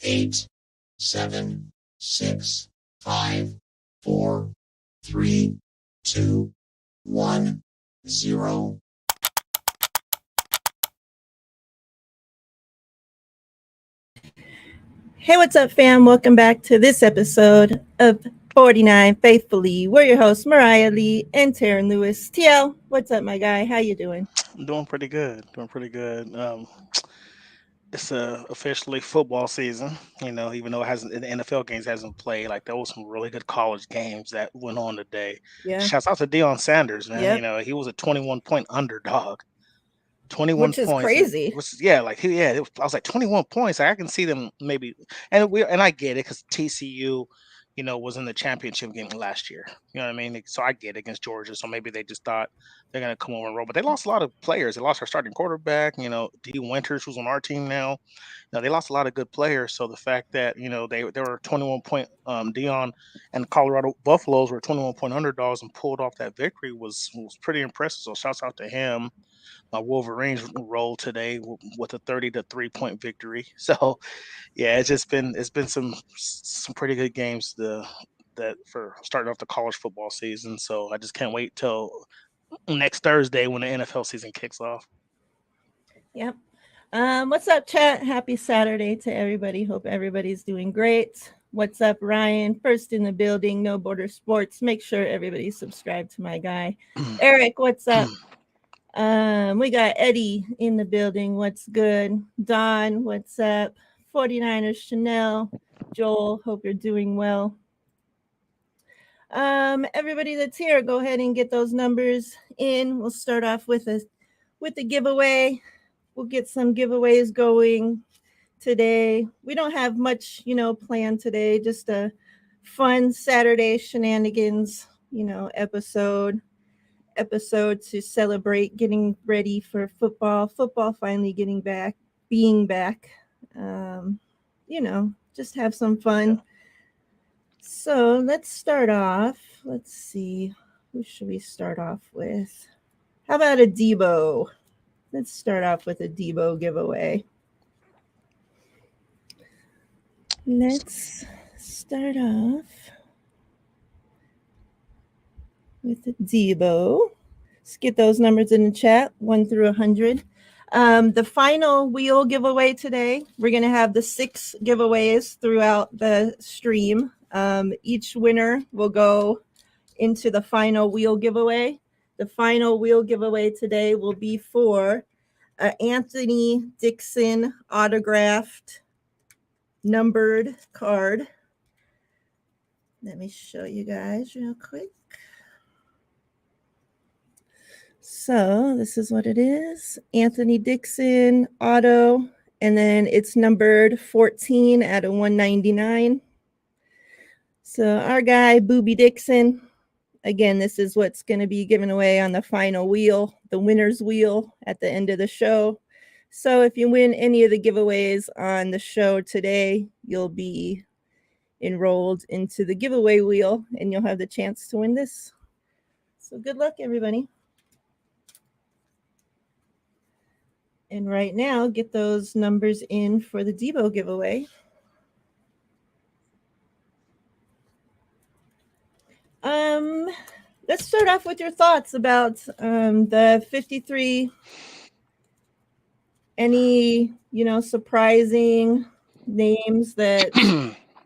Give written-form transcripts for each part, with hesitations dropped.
8, 7, 6, 5, 4, 3, 2, 1, 0. Hey, what's up, fam? Welcome back to this episode of 49 Faithfully. We're your hosts, Miriah Lee and Teran Lewis. TL, what's up, my guy? How you doing? I'm doing pretty good. Doing pretty good. It's officially football season. Even though it hasn't, the NFL games hasn't played. Like there was some really good college games that went on today. Yeah. Shouts out to Deion Sanders, man. Yep. He was a 21-point underdog. 21 Which is points. crazy. Yeah, like I was like 21 points. Like, I can see them maybe, and I get it because TCU, was in the championship game last year. You know what I mean? So I get it against Georgia. So maybe they just thought they're gonna come over and roll. But they lost a lot of players. They lost our starting quarterback. D Winters, who's on our team now. They lost a lot of good players. So the fact that they were 21-point Dion and Colorado Buffaloes were 21-point underdogs and pulled off that victory was pretty impressive. So shouts out to him. My Wolverines rolled today with a 30-3 point victory. So yeah, it's been some pretty good games that for starting off the college football season. So I just can't wait till next Thursday when the NFL season kicks off. Yep. What's up, chat? Happy Saturday to everybody. Hope everybody's doing great. What's up, Ryan? First in the building, No Border Sports. Make sure everybody subscribe to my guy. Eric, what's up? We got Eddie in the building. What's good? Don, what's up? 49ers Chanel. Joel, hope you're doing well. Everybody that's here, go ahead and get those numbers in. We'll start off with a giveaway. We'll get some giveaways going today. We don't have much, planned today. Just a fun Saturday shenanigans, episode to celebrate getting ready for football finally getting back, being back. Um, just have some fun. So let's start off. Let's see. Who should we start off with? How about a Debo? Let's start off with a Debo giveaway. Let's start off with a Debo. Let's get those numbers in the chat, 1 through 100. The final wheel giveaway today, we're going to have the 6 giveaways throughout the stream. Each winner will go into the final wheel giveaway. The final wheel giveaway today will be for Anthony Dixon autographed numbered card. Let me show you guys real quick. So this is what it is. Anthony Dixon auto, and then it's numbered 14 out of 199. So our guy, Booby Dixon, again, this is what's going to be given away on the final wheel, the winner's wheel at the end of the show. So if you win any of the giveaways on the show today, you'll be enrolled into the giveaway wheel and you'll have the chance to win this. So good luck, everybody. And right now, get those numbers in for the Debo giveaway. Let's start off with your thoughts about the 53. Any, surprising names that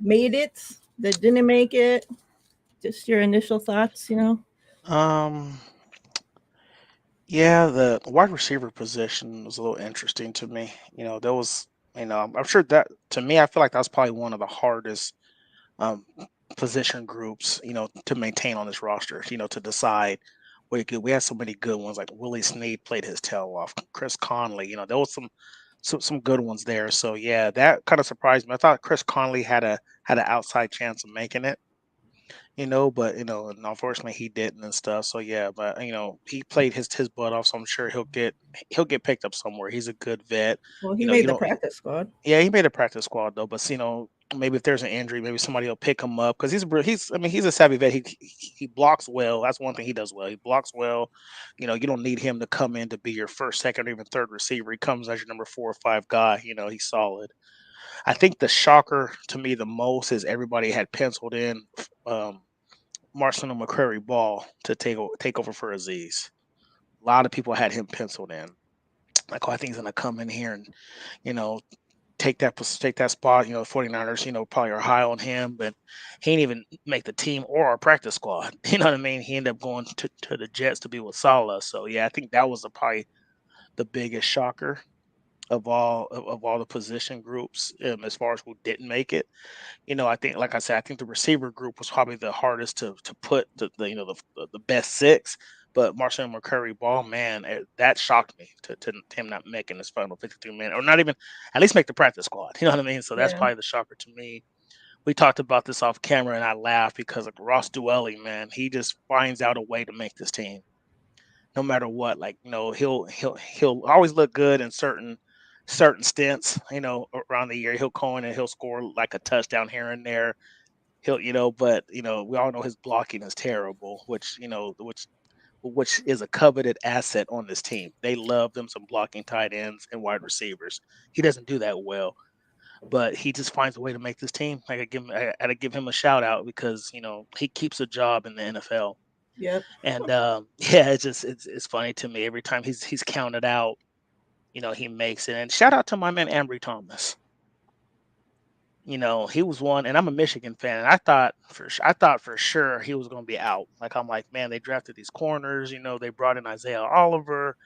made it, that didn't make it? Just your initial thoughts, um, yeah, the wide receiver position was a little interesting to me. There was, I'm sure that to me, I feel like that's probably one of the hardest um, position groups, to maintain on this roster, to decide we had so many good ones, like Willie Snead played his tail off, Chris Conley, there was some good ones there. So yeah, that kind of surprised me. I thought Chris Conley had an outside chance of making it, but and unfortunately he didn't and stuff. So yeah, but he played his butt off, so I'm sure he'll get picked up somewhere. He's a good vet. Well, he You made the don't practice squad. Yeah, he made a practice squad though, but maybe if there's an injury, maybe somebody will pick him up because he's a savvy vet. He blocks well. That's one thing he does well. He blocks well. You don't need him to come in to be your first, second, or even third receiver. He comes as your number 4 or 5 guy. He's solid. I think the shocker to me the most is everybody had penciled in Marcelo McCrary Ball to take over for Aziz. A lot of people had him penciled in. Like, oh, I think he's gonna come in here and you know take that spot. 49ers, probably are high on him, but he didn't even make the team or our practice squad. You know what I mean? He ended up going to the Jets to be with Salah. So yeah, I think that was probably the biggest shocker of all the position groups, as far as who didn't make it. I think, like I said, I think the receiver group was probably the hardest to put the best six. But Marcel McCurry Ball, man, that shocked me to him not making this final 53 minute, or not even at least make the practice squad. You know what I mean? So that's Yeah. probably the shocker to me. We talked about this off camera, and I laughed because like Ross Duelli, man, he just finds out a way to make this team, no matter what. Like, he'll always look good in certain stints, around the year. He'll go in and he'll score like a touchdown here and there. But we all know his blocking is terrible, which is a coveted asset on this team. They love them some blocking tight ends and wide receivers. He doesn't do that well, but he just finds a way to make this team. I gotta give him a shout out because he keeps a job in the NFL. Yep. And yeah, it's funny to me every time he's counted out. He makes it. And shout out to my man Ambry Thomas. He was one, and I'm a Michigan fan, and I thought for sure he was going to be out. Like, I'm like, man, they drafted these corners. They brought in Isaiah Oliver.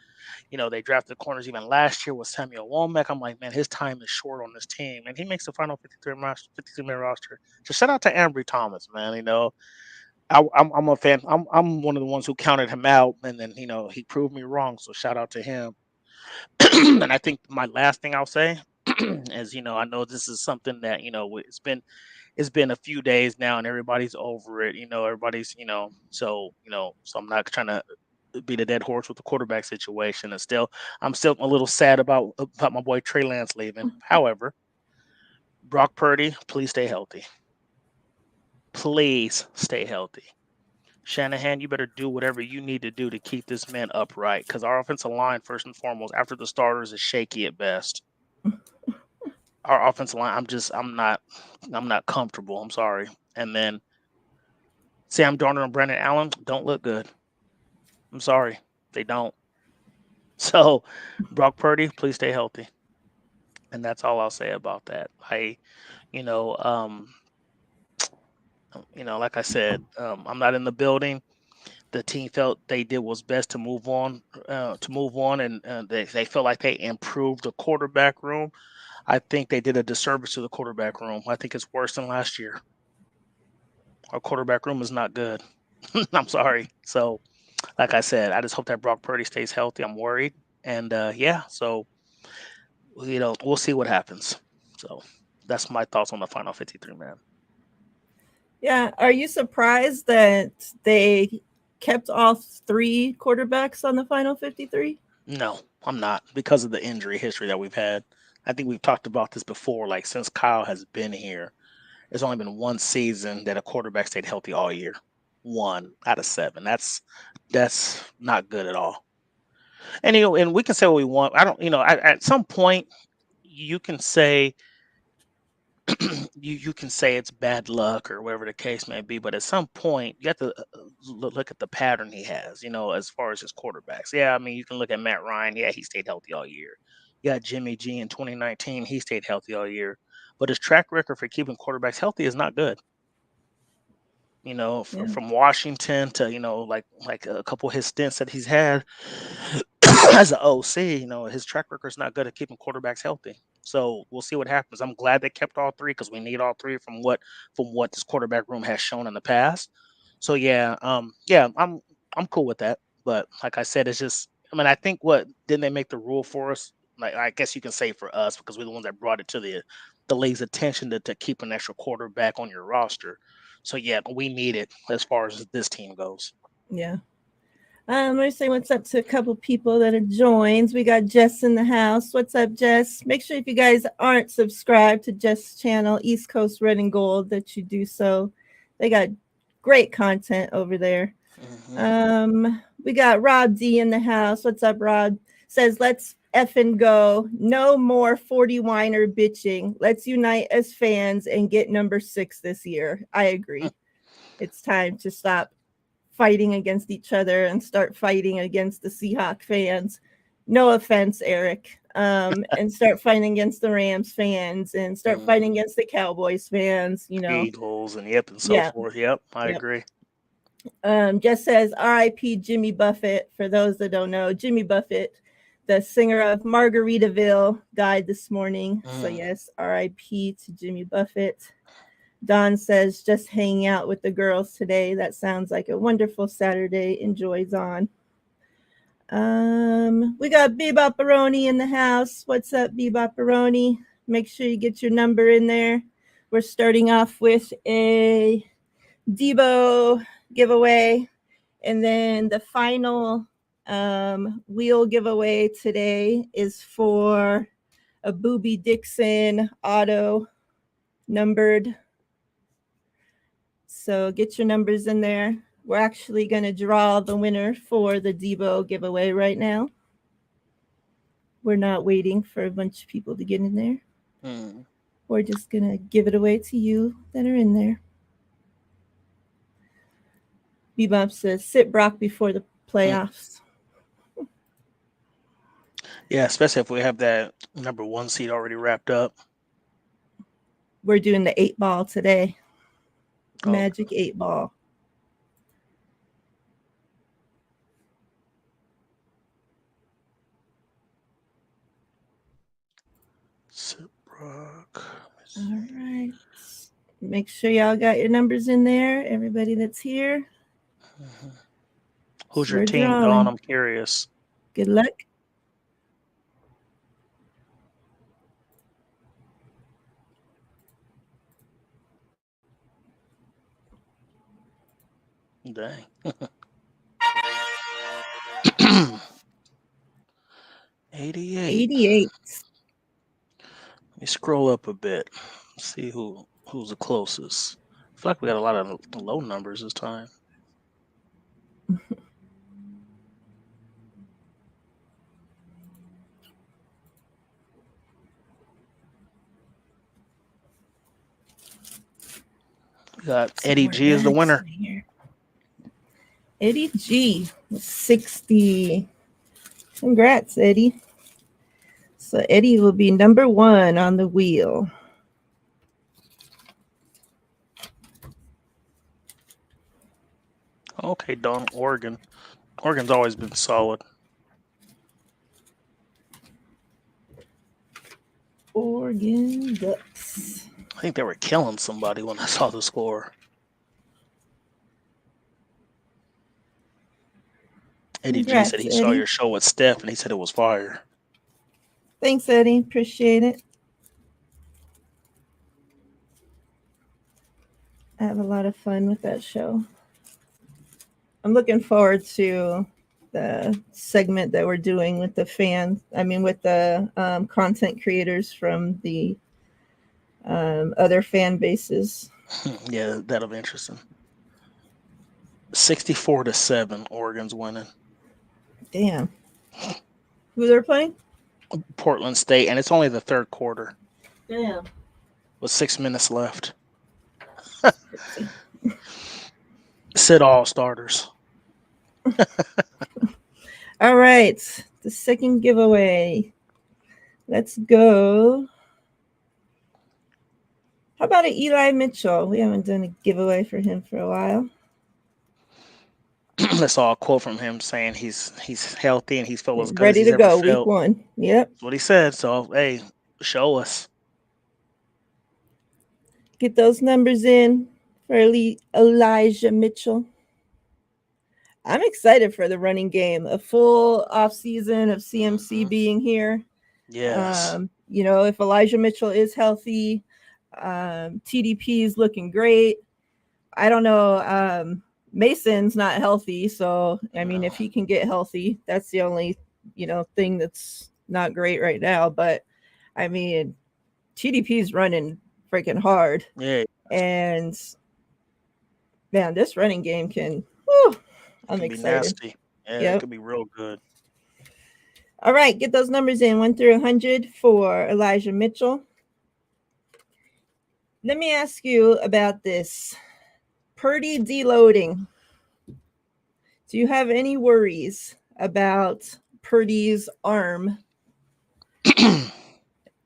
They drafted corners even last year with Samuel Womack. I'm like, man, his time is short on this team, and he makes the final 53-man roster. So shout out to Ambry Thomas, man. I'm a fan. I'm one of the ones who counted him out, and then he proved me wrong. So shout out to him. And I think my last thing I'll say is, I know this is something that it's been a few days now, and everybody's over it. Everybody's so I'm not trying to beat a dead horse with the quarterback situation, and I'm still a little sad about my boy Trey Lance leaving. However, Brock Purdy, please stay healthy. Please stay healthy. Shanahan, you better do whatever you need to do to keep this man upright, because our offensive line, first and foremost, after the starters, is shaky at best. Our offensive line, I'm not comfortable. I'm sorry. And then Sam Darnold and Brandon Allen don't look good. I'm sorry, they don't. So, Brock Purdy, please stay healthy. And that's all I'll say about that. You know, um, like I said, I'm not in the building. The team felt they did what's best to move on, and they felt like they improved the quarterback room. I think they did a disservice to the quarterback room. I think it's worse than last year. Our quarterback room is not good. I'm sorry. So, like I said, I just hope that Brock Purdy stays healthy. I'm worried, and yeah, so we'll see what happens. So that's my thoughts on the final 53 man. Yeah. Are you surprised that they kept all three quarterbacks on the final 53? No, I'm not, because of the injury history that we've had. I think we've talked about this before. Like, since Kyle has been here, there's only been one season that a quarterback stayed healthy all year. 1 out of 7. That's not good at all. And and we can say what we want. I don't. At some point, you can say you can say it's bad luck or whatever the case may be, but at some point you have to look at the pattern he has, as far as his quarterbacks. Yeah, I mean, you can look at Matt Ryan. Yeah, he stayed healthy all year. You got Jimmy G in 2019. He stayed healthy all year, but his track record for keeping quarterbacks healthy is not good. Yeah. From Washington to like a couple of his stints that he's had as an OC, his track record is not good at keeping quarterbacks healthy. So we'll see what happens. I'm glad they kept all three, because we need all three from what this quarterback room has shown in the past. So yeah, I'm cool with that. But like I said, it's just, I mean, I think, what didn't they make the rule for us? Like, I guess you can say for us, because we're the ones that brought it to the league's attention to keep an extra quarterback on your roster. So yeah, we need it as far as this team goes. Yeah. Let me say what's up to a couple people that have joined. We got Jess in the house. What's up, Jess? Make sure, if you guys aren't subscribed to Jess' channel, East Coast Red and Gold, that you do so. They got great content over there. Mm-hmm. We got Rob D in the house. What's up, Rob? Says, let's effing go. No more 40 whiner bitching. Let's unite as fans and get number 6 this year. I agree. It's time to stop fighting against each other and start fighting against the Seahawk fans. No offense, Eric. And start fighting against the Rams fans and start fighting against the Cowboys fans, you know. Eagles and so forth. Yep, I agree. Just says R.I.P. Jimmy Buffett. For those that don't know, Jimmy Buffett, the singer of Margaritaville, died this morning. So yes, R.I.P. to Jimmy Buffett. Don says, just hanging out with the girls today. That sounds like a wonderful Saturday. Enjoy, Don. We got Bebopperoni in the house. What's up, Bebopperoni? Make sure you get your number in there. We're starting off with a Debo giveaway. And then the final wheel giveaway today is for a Booby Dixon auto numbered. So get your numbers in there. We're actually going to draw the winner for the Debo giveaway right now. We're not waiting for a bunch of people to get in there. We're just going to give it away to you that are in there. Bebop says, sit Brock before the playoffs. Yeah, especially if we have that number 1 seed already wrapped up. We're doing the 8-ball today. Magic 8-ball. Sit Brock. All right. Make sure y'all got your numbers in there. Everybody that's here. Who's your team, Dawn? I'm curious. Good luck. Dang. 88. Let me scroll up a bit. See who's the closest. I feel like we got a lot of low numbers this time. We got Eddie G as the winner. Eddie G with 60. Congrats, Eddie. So Eddie will be number 1 on the wheel. Okay, Dawn, Oregon. Oregon's always been solid. Oregon Ducks. I think they were killing somebody when I saw the score. Eddie G said he saw your show with Steph and he said it was fire. Thanks, Eddie. Appreciate it. I have a lot of fun with that show. I'm looking forward to the segment that we're doing with the fans. I mean, with the content creators from the other fan bases. Yeah, that'll be interesting. 64-7, Oregon's winning. Damn. Who they're playing? Portland State, and it's only the third quarter. Damn. With 6 minutes left. Sit all starters. All right. The second giveaway. Let's go. How about an Eli Mitchell? We haven't done a giveaway for him for a while. I saw a quote from him saying he's healthy and he's felt as good ready as he's to go ever felt. Week 1. Yep. That's what he said. So, hey, show us. Get those numbers in for Elijah Mitchell. I'm excited for the running game. A full off season of CMC being here. Yes. You know, if Elijah Mitchell is healthy, TDP is looking great. I don't know. Mason's not healthy, so I mean, if he can get healthy, that's the only thing that's not great right now. But I mean, TDP is running freaking hard. Yeah. And man, this running game can. Whew, I'm excited. Be nasty. Yeah, it could be real good. All right, get those numbers in 1 through 100 for Elijah Mitchell. Let me ask you about this Purdy deloading. Do you have any worries about Purdy's arm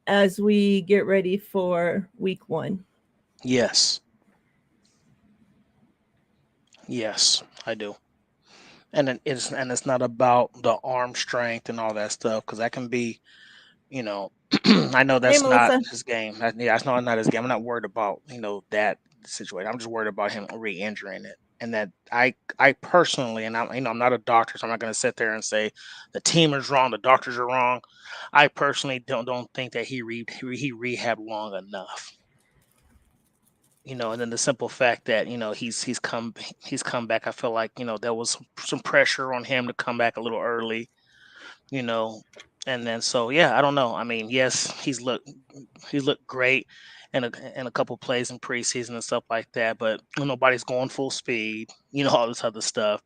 as we get ready for week 1? Yes. Yes, I do. And it's not about the arm strength and all that stuff, because that can be, you know, I know Hey, that's not Melissa. his game. Yeah, that's not his game. I'm not worried about, that situation. I'm just worried about him re-injuring it. And that I personally, and I'm not a doctor, so I'm not going to sit there and say the team is wrong, the doctors are wrong. I personally don't think that he rehabbed long enough. And then the simple fact that he's come back. I feel like there was some pressure on him to come back a little early. You know, and then so yeah, I don't know. I mean, yes, he's looked great in a couple plays in preseason and stuff like that, but nobody's going full speed. All this other stuff.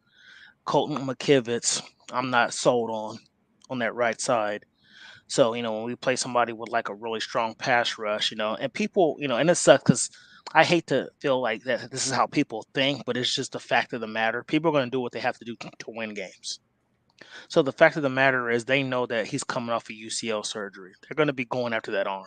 Colton McKivitz, I'm not sold on that right side. So, when we play somebody with like a really strong pass rush, and people, and it sucks because I hate to feel like that this is how people think, but it's just the fact of the matter. People are going to do what they have to do to win games. So the fact of the matter is they know that he's coming off a UCL surgery. They're going to be going after that arm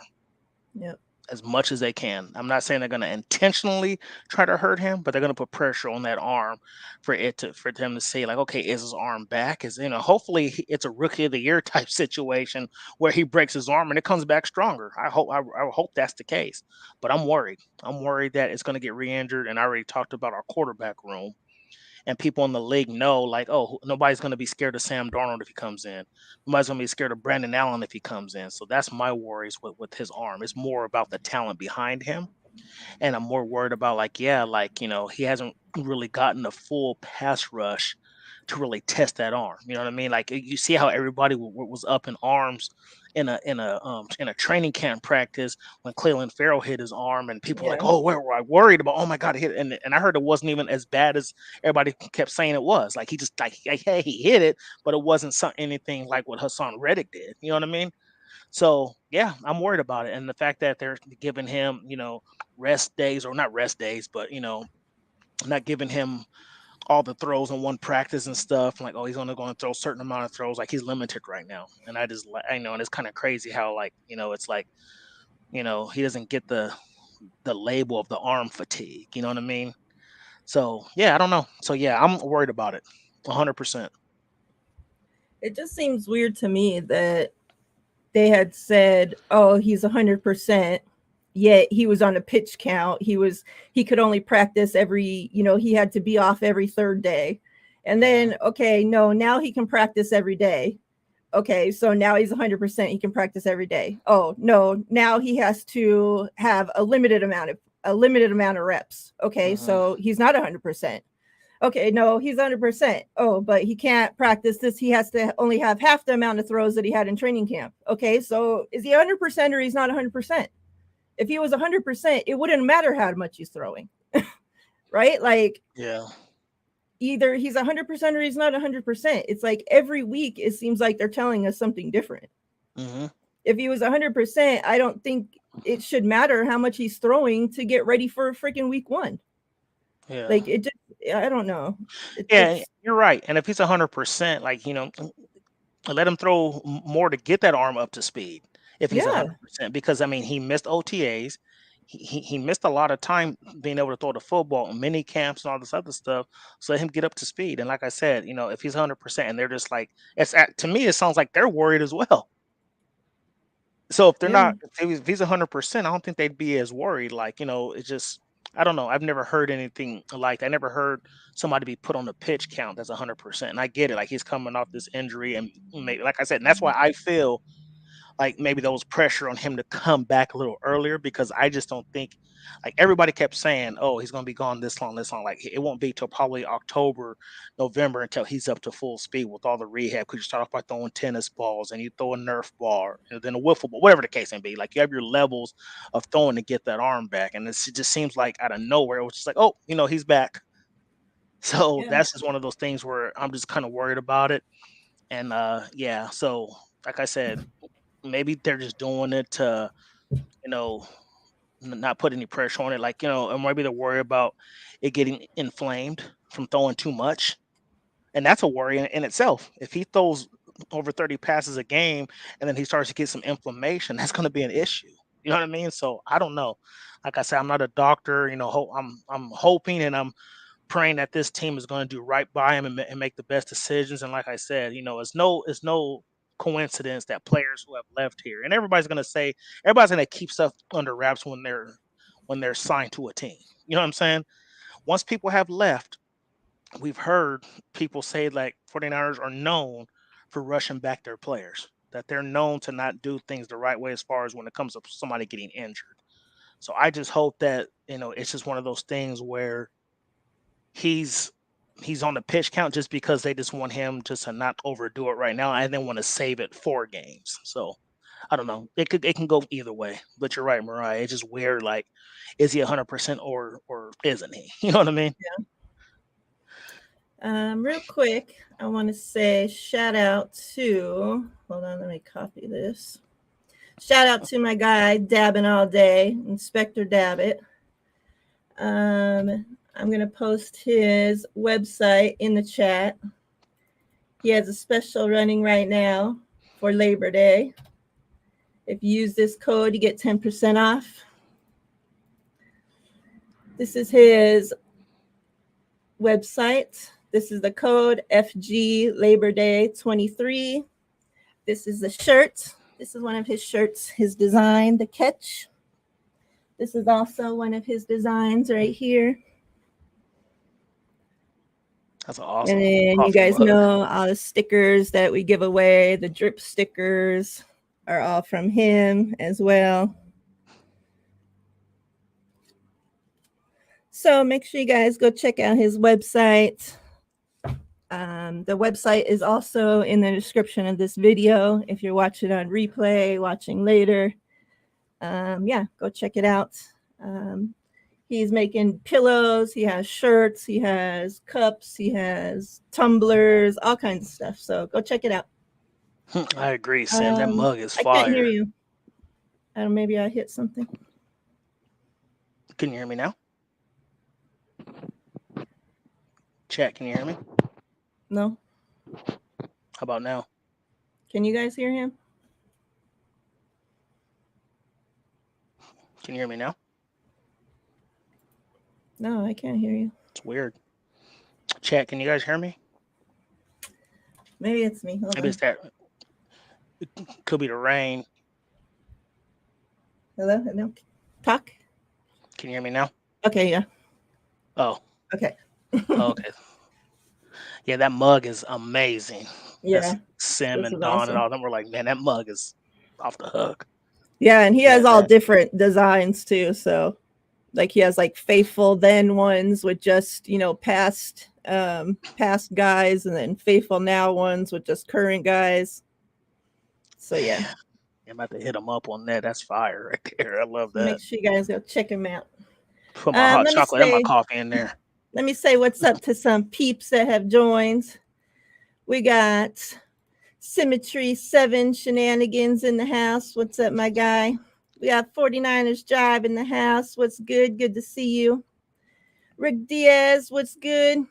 Yep. as much as they can. I'm not saying they're going to intentionally try to hurt him, but they're going to put pressure on that arm for them to say like, okay, is his arm back? Hopefully it's a rookie of the year type situation where he breaks his arm and it comes back stronger. I hope that's the case, but I'm worried. I'm worried that it's going to get re-injured, and I already talked about our quarterback room. And people in the league know, like, oh, nobody's going to be scared of Sam Darnold if he comes in. Nobody's going to be scared of Brandon Allen if he comes in. So that's my worries with his arm. It's more about the talent behind him, and I'm more worried about like, yeah, like he hasn't really gotten a full pass rush to really test that arm. You know what I mean? Like you see how everybody was up in arms in a training camp practice when Cleveland Farrell hit his arm, and people were like, Yeah. oh, we're worried about, oh my god, he hit it. And I heard it wasn't even as bad as everybody kept saying it was. Like he just like hey, he hit it, but it wasn't anything like what Hassan Reddick did. You know what I mean? So yeah, I'm worried about it, and the fact that they're giving him, rest days, or not rest days, but not giving him all the throws in one practice and stuff. Like, oh, he's only going to throw a certain amount of throws. Like he's limited right now, and I know, and it's kind of crazy how like it's like he doesn't get the label of the arm fatigue. You know what I mean? So yeah, I don't know. So yeah, I'm worried about it, 100%. It just seems weird to me that they had said, "Oh, he's 100%." Yet he was on a pitch count. He could only practice he had to be off every third day. And then, okay, no, now he can practice every day. Okay, so now he's 100%. He can practice every day. Oh, no, now he has to have a limited amount of reps. Okay, so he's not 100%. Okay, no, he's 100%. Oh, but he can't practice this. He has to only have half the amount of throws that he had in training camp. Okay, so is he 100% or he's not 100%? If he was 100%, it wouldn't matter how much he's throwing, right? Like, Yeah. either he's 100% or he's not 100%. It's like every week it seems like they're telling us something different. Mm-hmm. If he was 100%, I don't think it should matter how much he's throwing to get ready for freaking week 1. Yeah. Like it just, I don't know. Yeah, you're right. And if he's 100%, like let him throw more to get that arm up to speed if he's Yeah. 100%, because I mean he missed OTAs. He missed a lot of time being able to throw the football in mini camps and all this other stuff. So let him get up to speed. And like I said, if he's 100% and they're just like, to me, it sounds like they're worried as well. So if they're Yeah. not, if he's 100%, I don't think they'd be as worried. Like, it's just, I don't know. I've never heard anything like, I never heard somebody be put on a pitch count that's 100%. And I get it. Like he's coming off this injury, and maybe, like I said, and that's why I feel like maybe there was pressure on him to come back a little earlier, because I just don't think, like everybody kept saying, oh, he's going to be gone this long, this long. Like it won't be till probably October, November until he's up to full speed with all the rehab. Because you start off by throwing tennis balls, and you throw a Nerf ball, and then a wiffle ball, whatever the case may be. Like you have your levels of throwing to get that arm back. And it just seems like out of nowhere, it was just like, oh, he's back. So Yeah. that's just one of those things where I'm just kind of worried about it. And yeah, so like I said, maybe they're just doing it to, you know, not put any pressure on it. Like, or maybe they're worried about it getting inflamed from throwing too much. And that's a worry in itself. If he throws over 30 passes a game and then he starts to get some inflammation, that's going to be an issue. You know what I mean? So I don't know. Like I said, I'm not a doctor. I'm hoping and I'm praying that this team is going to do right by him and make the best decisions. And like I said, it's no coincidence that players who have left here, and everybody's going to keep stuff under wraps when they're signed to a team. You know what I'm saying? Once people have left, we've heard people say like 49ers are known for rushing back their players, that they're known to not do things the right way as far as when it comes to somebody getting injured. So I just hope that, it's just one of those things where he's on the pitch count just because they just want him just to not overdo it right now and then want to save it for games. So I don't know. It can go either way. But you're right, Miriah. It's just weird. Like, is he 100% or isn't he? You know what I mean? Real quick, I want to say shout out to, hold on, let me copy this. Shout out to my guy, Dabbing All Day, Inspector Dabbit. I'm going to post his website in the chat. He has a special running right now for Labor Day. If you use this code, you get 10% off. This is his website. This is the code FG Labor Day 23. This is the shirt. This is one of his shirts, his design, the catch. This is also one of his designs right here. That's awesome. And then you guys know all the stickers that we give away, the drip stickers are all from him as well. So make sure you guys go check out his website. The website is also in the description of this video. If you're watching on replay, watching later, go check it out. He's making pillows, he has shirts, he has cups, he has tumblers, all kinds of stuff. So go check it out. I agree, Sam. That mug is fire. I can't hear you. Maybe I hit something. Can you hear me now? Chat, can you hear me? No. How about now? Can you guys hear him? Can you hear me now? No, I can't hear you. It's weird. Chat, can you guys hear me? Maybe it's me. Maybe it's that. It could be the rain. Hello? No. Talk. Can you hear me now? Okay, yeah. Oh. Okay. Okay. Yeah, that mug is amazing. Yeah. That's Sim and Dawn and all them were like, man, that mug is off the hook. Yeah, and he has all different designs too. So like he has like faithful then ones with just, past guys, and then faithful now ones with just current guys. So yeah. I'm about to hit him up on that. That's fire right there. I love that. Make sure you guys go check him out. Put my hot chocolate and my coffee in there. Let me say what's up to some peeps that have joined. We got Symmetry 7 Shenanigans in the house. What's up, my guy? We got 49ers Jive in the house. What's good? Good to see you. Rick Diaz, what's good?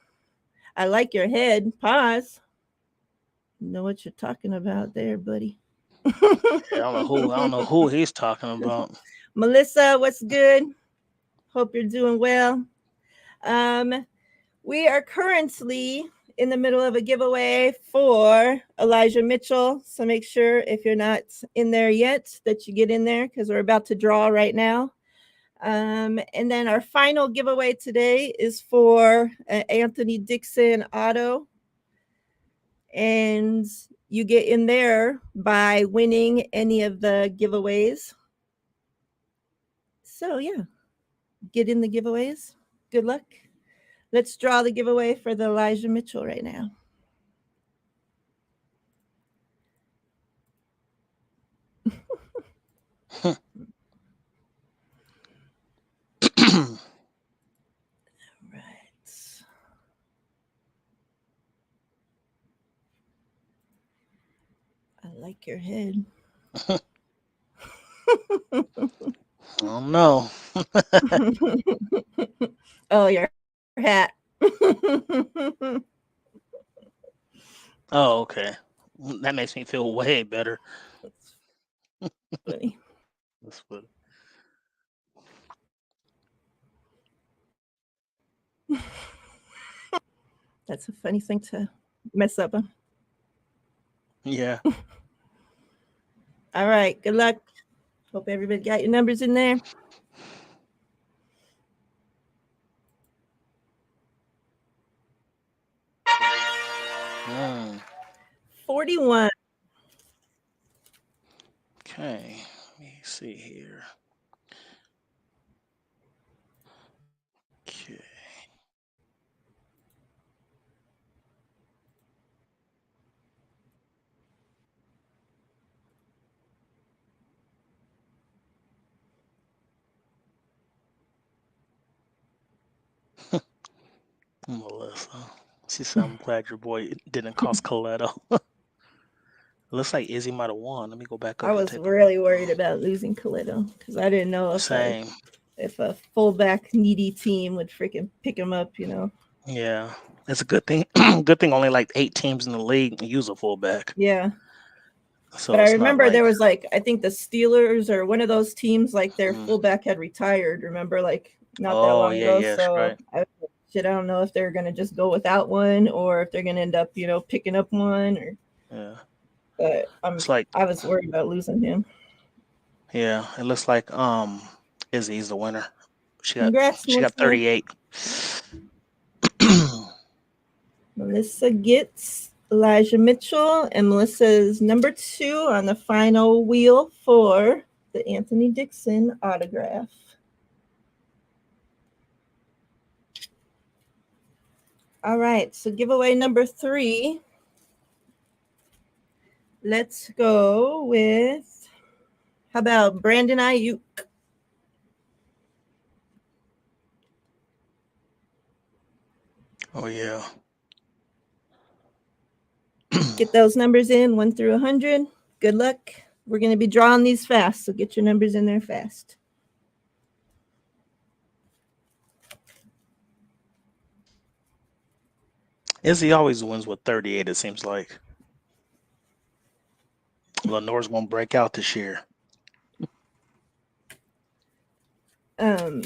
I like your head. Pause. You know what you're talking about there, buddy. I don't know who he's talking about. Melissa, what's good? Hope you're doing well. We are currently in the middle of a giveaway for Elijah Mitchell. So make sure if you're not in there yet that you get in there, because we're about to draw right now. And then our final giveaway today is for Anthony Dixon auto. And you get in there by winning any of the giveaways. So yeah, get in the giveaways. Good luck. Let's draw the giveaway for the Elijah Mitchell right now. All right. I like crack your head. I don't know. Oh, your hat. Oh, okay. That makes me feel way better. Funny. That's what. That's a funny thing to mess up. Yeah. All right. Good luck. Hope everybody got your numbers in there. Mm. 41. Okay. Let me see here. Okay. Melissa. She said, I'm glad your boy didn't cost Coletto. Looks like Izzy might have won. Let me go back I up and was take a really look. worried about losing Coletto because I didn't know Same. if a fullback needy team would freaking pick him up, you know. Yeah. It's a good thing. Good thing only like 8 teams in the league use a fullback. Yeah. So But I it's not remember like there was like I think the Steelers or one of those teams like their mm. fullback had retired. Remember, like not that Oh long yeah, ago. yes, So right. I don't know if they're gonna just go without one or if they're gonna end up, you know, picking up one. Or Yeah. but It's like I was worried about losing him. yeah, it looks like Izzy's the winner. She got Congrats, she got Melissa. 38. Melissa gets Elijah Mitchell, and Melissa's number 2 on the final wheel for the Anthony Dixon autograph. All right, so giveaway number 3. Let's go with, how about Brandon Ayuk? Oh yeah. Get those numbers in 1 through 100. Good luck. We're going to be drawing these fast, so get your numbers in there fast. Izzy always wins with 38, it seems like. Lenore's gonna break out this year. I'm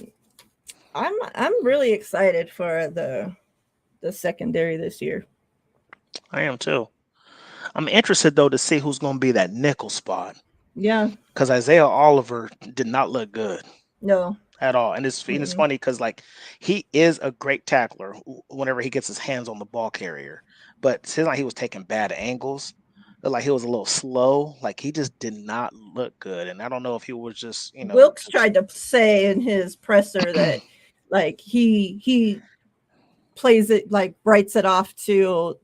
really excited for the secondary this year. I am too. I'm interested though to see who's gonna be that nickel spot. Yeah. Because Isaiah Oliver did not look good No. at all. And it's funny because like he is a great tackler whenever he gets his hands on the ball carrier. But it seems like he was taking bad angles. Like he was a little slow. Like he just did not look good. And I don't know if he was just, Wilkes tried to say in his presser that like he plays it, like writes it off to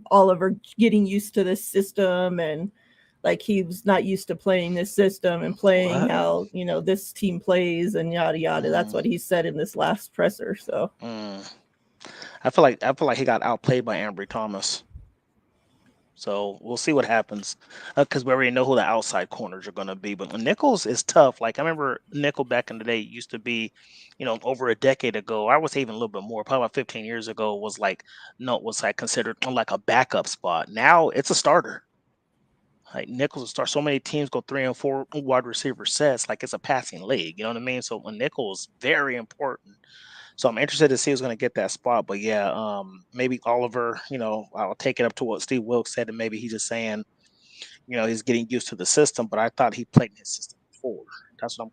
Oliver getting used to this system, and like he was not used to playing this system and playing how, you know, this team plays and yada yada. That's what he said in this last presser. So I feel like he got outplayed by Ambry Thomas. So we'll see what happens because we already know who the outside corners are going to be. But Nichols is tough. Like I remember nickel back in the day used to be, over a decade ago. I would say even a little bit more, probably about 15 years ago, was like considered like a backup spot. Now it's a starter. Like Nichols will start. So many teams go 3 and 4 wide receiver sets. Like it's a passing league. You know what I mean? So Nichols very important. So I'm interested to see who's going to get that spot. But yeah, maybe Oliver, I'll take it up to what Steve Wilkes said, and maybe he's just saying, he's getting used to the system. But I thought he played in his system before. That's what I'm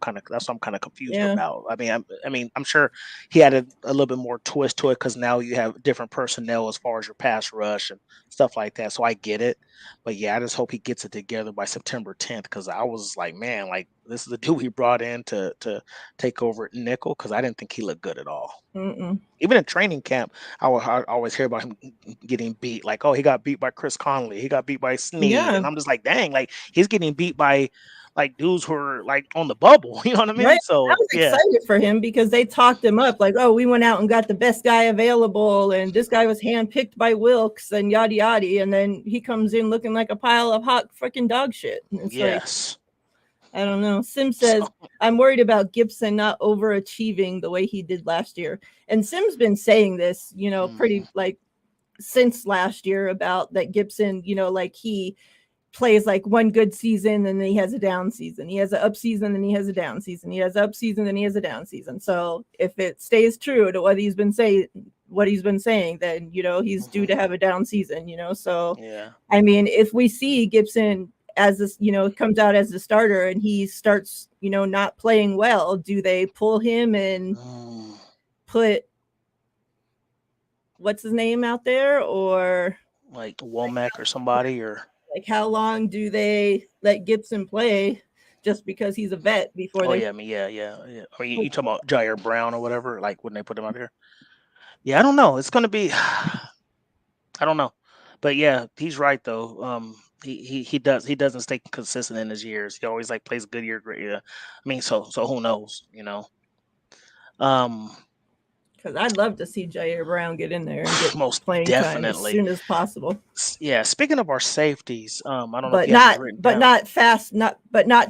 kind of confused about. I'm sure he added a little bit more twist to it because now you have different personnel as far as your pass rush and stuff like that. So I get it. But yeah, I just hope he gets it together by September 10th because I was like, man, like this is the dude we brought in to take over at nickel because I didn't think he looked good at all. Even in training camp, I always hear about him getting beat. Like, oh, he got beat by Chris Conley. He got beat by Snead. Yeah. And I'm just like, dang, like he's getting beat by like dudes who are like on the bubble. You know what I mean? Right. So I was excited for him because they talked him up like, oh, we went out and got the best guy available, and this guy was handpicked by Wilkes and yada yada, and then he comes in looking like a pile of hot freaking dog shit. And it's yes. I don't know. Sim says, I'm worried about Gibson not overachieving the way he did last year. And Sim's been saying this, you know, pretty like since last year about that Gibson, you know, like he plays like one good season and then he has a down season. He has an up season and he has a down season. He has up season and he has a down season. So if it stays true to what he's been saying, then, you know, he's due to have a down season, you know? So, yeah. I mean, if we see Gibson as this, you know, comes out as the starter and he starts, you know, not playing well, do they pull him and put what's his name out there, or like Womack or somebody, or like how long do they let Gibson play just because he's a vet before they? Yeah. I mean, yeah. Or you talking about Jair Brown or whatever? Like when they put him out here? Yeah, I don't know. It's gonna be. I don't know, but yeah, he's right though. He doesn't stay consistent in his years. He always like plays a good year, great year. I mean, so who knows? You know. Because I'd love to see Jair Brown get in there and get most playing definitely time as soon as possible. Yeah. Speaking of our safeties, I don't know but if you have it written down. not fast, not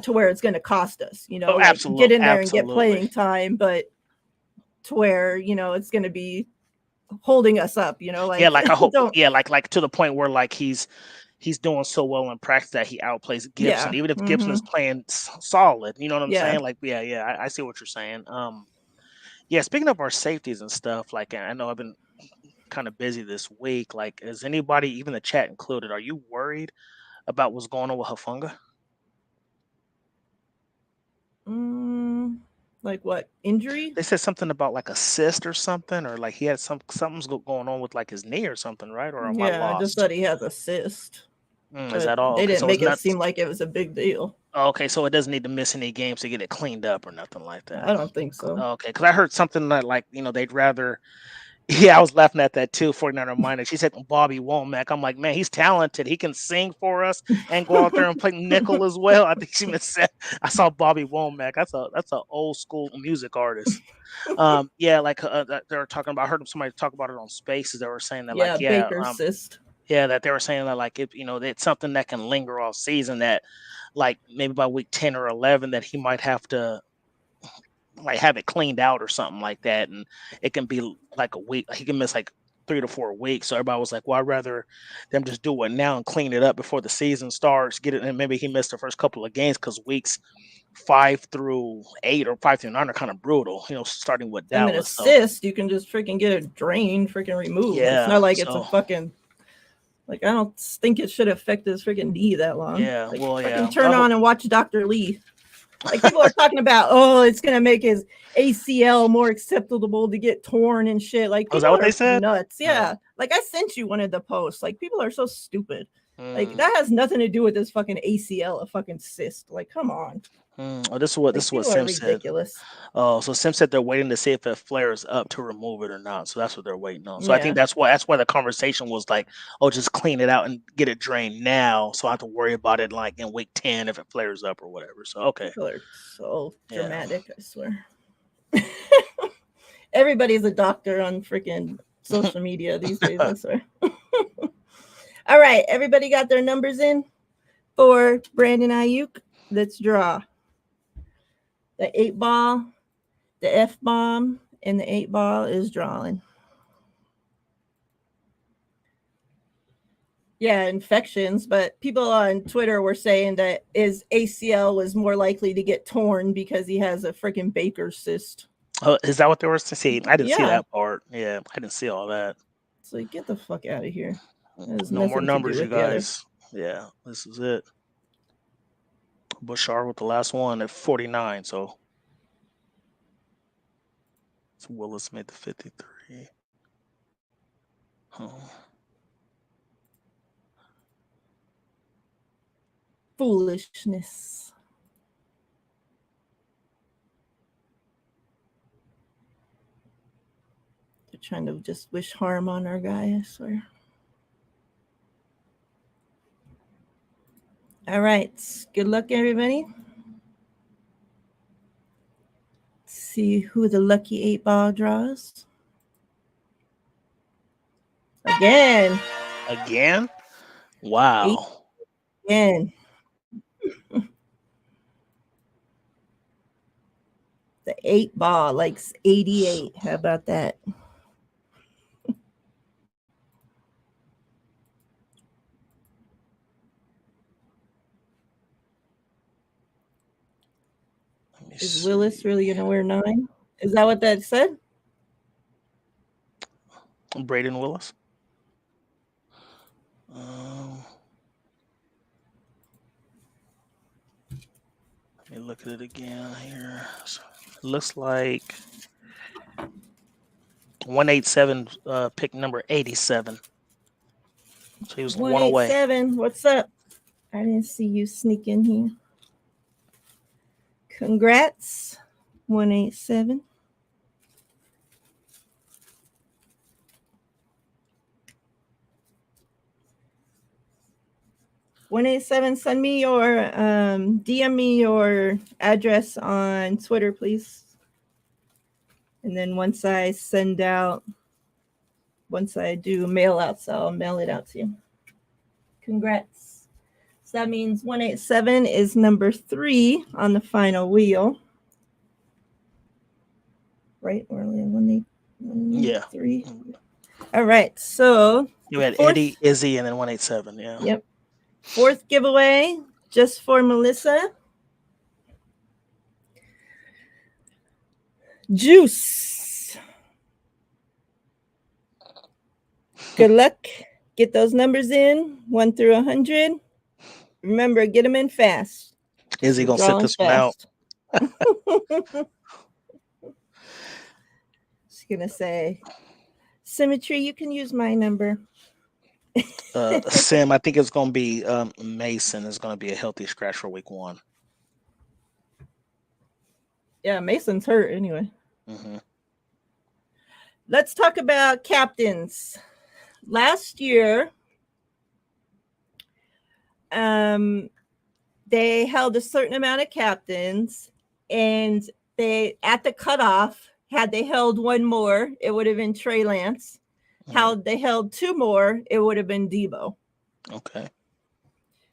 to where it's going to cost us. You know, Oh, like absolutely, get in there and get absolutely. playing time, but to where, you know, it's going to be holding us up. You know, like Yeah, like I hope. don't. Yeah, like to the point where like he's doing so well in practice that he outplays Gibson, Yeah. even if Gibson is playing solid. You know what I'm Yeah. saying? Like, yeah, I see what you're saying. Yeah. Speaking of our safeties and stuff, like I know I've been kind of busy this week. Like, is anybody, even the chat included, are you worried about what's going on with Hafunga? Like what, injury? They said something about like a cyst or something, or like he had something's going on with like his knee or something, right? Or am I Yeah, I just lost? thought he has a cyst. Is that all? They Okay, didn't so it's make it not. seem like it was a big deal. Okay, so it doesn't need to miss any games to get it cleaned up or nothing like that. I don't think so. Okay, because I heard something that like they'd rather. Yeah, I was laughing at that too. 49er minor. She said Bobby Womack. I'm like, man, he's talented. He can sing for us and go out there and play nickel as well. I think she even said I saw Bobby Womack. That's an old school music artist. Yeah, like they were talking about. I heard somebody talk about it on Spaces. They were saying that like Baker's cyst. Yeah, that they were saying that like it's something that can linger all season. That like maybe by week 10 or 11 that he might have to like have it cleaned out or something like that, and it can be like a week. He can miss like 3 to 4 weeks. So everybody was like, "Well, I'd rather them just do it now and clean it up before the season starts. Get it, and maybe he missed the first couple of games because weeks 5 through 8 or 5 through 9 are kind of brutal. Starting with And then a Dallas. cyst, you can just freaking get it drained, freaking removed. Yeah, it's not like it's a fucking. Like I don't think it should affect his freaking knee that long. Yeah, like, well, yeah. Turn on and watch Dr. Lee. Like people are talking about, oh, it's gonna make his ACL more acceptable to get torn and shit. Like, is that what they said? Nuts, yeah. Like I sent you one of the posts. Like people are so stupid. Like that has nothing to do with this fucking ACL, a fucking cyst. Like, come on. Oh, this is what Sim said. Oh, so Sim said they're waiting to see if it flares up to remove it or not. So that's what they're waiting on. So I think that's why the conversation was like, oh, just clean it out and get it drained now, so I have to worry about it like in week 10 if it flares up or whatever. So okay. People are so dramatic, I swear. Everybody's a doctor on freaking social media these days, I swear. All right, everybody got their numbers in for Brandon Ayuk. Let's draw. The 8-ball, the F-bomb, and the 8-ball is drawing. Yeah, infections, but people on Twitter were saying that his ACL was more likely to get torn because he has a freaking Baker's cyst. Oh, is that what they were saying? I didn't see that part. Yeah, I didn't see all that. So get the fuck out of here. No more numbers, you guys. Yeah, this is it. Bouchard with the last one at 49. So Willis made the 53. Foolishness. trying to just wish harm on our guy, I swear. All right. Good luck, everybody. Let's see who the lucky 8-ball draws. Again. Again? Wow. Again. The 8-ball, like 88. How about that? Is Willis really going to wear 9? Is that what that said? Braden Willis. Let me look at it again here. So, looks like 187 pick number 87. So he was 1 away. 187. What's up? I didn't see you sneak in here. Congrats. 187. Send me your DM me your address on Twitter, please. And then once I do mail outs, I'll mail it out to you. Congrats. So that means 187 is number 3 on the final wheel. Right? Or 183. All right. So you had Eddie, Izzy, and then 187. Yeah. Yep. 4th giveaway just for Melissa. Juice. Good luck. Get those numbers in 1 through 100. Remember, get them in fast. Izzy gonna sit this one out. She's gonna say, Symmetry, you can use my number. Sim, I think it's gonna be Mason is gonna be a healthy scratch for week 1. Yeah, Mason's hurt anyway. Mm-hmm. Let's talk about captains. Last year, they held a certain amount of captains, and they at the cutoff, had they held 1 more, it would have been Trey Lance. How they held 2 more, it would have been Debo. Okay.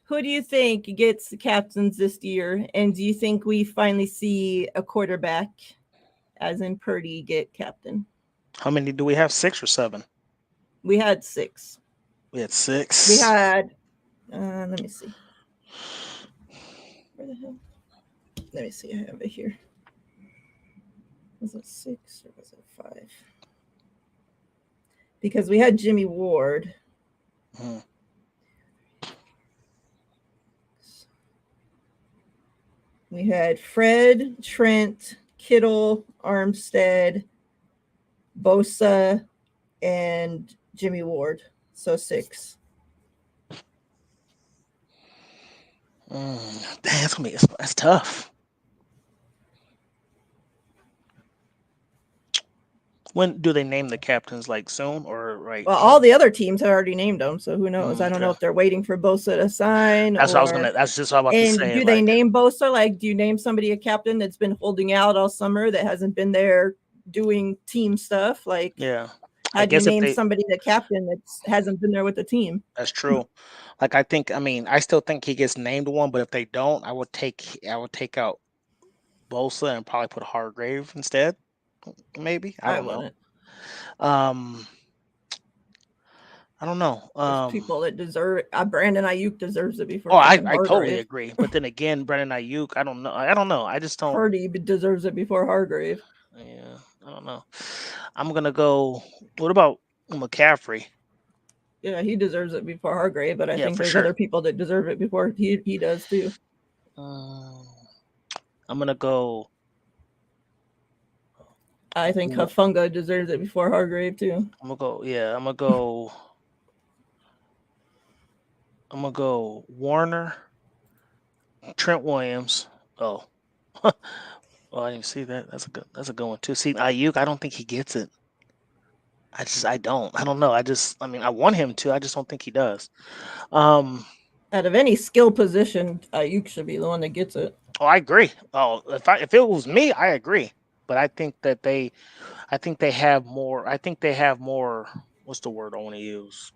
Who do you think gets the captains this year? And do you think we finally see a quarterback, as in Purdy, get captain? How many do we have? 6 or 7? We had 6. We had 6. We had, let me see. Where the hell? Let me see. I have it here. Was it 6 or was it 5? Because we had Jimmy Ward. We had Fred, Trent, Kittle, Armstead, Bosa, and Jimmy Ward. So 6. That's tough. When do they name the captains? Like soon or right? Well, all the other teams have already named them, so who knows? I don't know if they're waiting for Bosa to sign. That's what I was gonna. That's just what I was about to say. Do they name Bosa? Like, do you name somebody a captain that's been holding out all summer that hasn't been there doing team stuff? Like, yeah. How do you name somebody the captain that hasn't been there with the team? That's true. Like I still think he gets named one, but if they don't, I would take out Bosa and probably put Hargrave instead. Maybe. I don't know. I don't know. There's people that deserve it. Brandon Ayuk deserves it before. I totally agree. But then again, Brandon Ayuk, I don't know. I just don't. Purdy deserves it before Hargrave. Yeah, I don't know. I'm gonna go. What about McCaffrey? Yeah, he deserves it before Hargrave, but I think there's other people that deserve it before he does too. I'm gonna go. I think Hufanga deserves it before Hargrave too. I'm gonna go Warner, Trent Williams. Oh, I didn't see that. That's a good one too. See, Ayuk, I don't think he gets it. I don't know. I mean, I want him to. I just don't think he does. Um, Out of any skill position, Ayuk should be the one that gets it. oh, I agree. Oh, if it was me, I agree. But I think they have more. I think they have more. What's the word I want to use?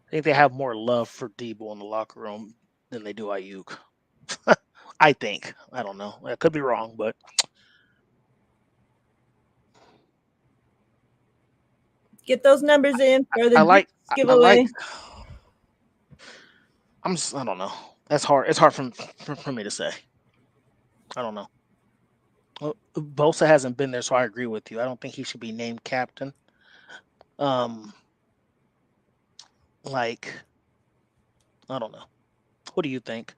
I think they have more love for Debo in the locker room than they do Ayuk. I think. I don't know. I could be wrong, but Get those numbers in for the I juice like. I like. giveaway. I don't know. That's hard. It's hard for me to say. I don't know. Bosa hasn't been there, so I agree with you. I don't think he should be named captain. Um, like I don't know. What do you think?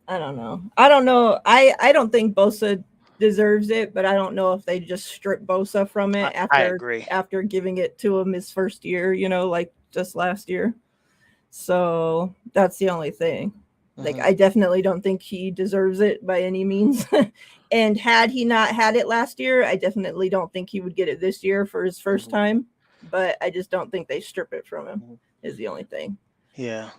I don't know. I don't know. I don't think Bosa deserves it, but I don't know if they just strip Bosa from it I agree. after giving it to him his first year, like just last year. So that's the only thing. Like Mm-hmm. I definitely don't think he deserves it by any means. And had he not had it last year, I definitely don't think he would get it this year for his first Mm-hmm. time. But I just don't think they strip it from him Mm-hmm. is the only thing. Yeah.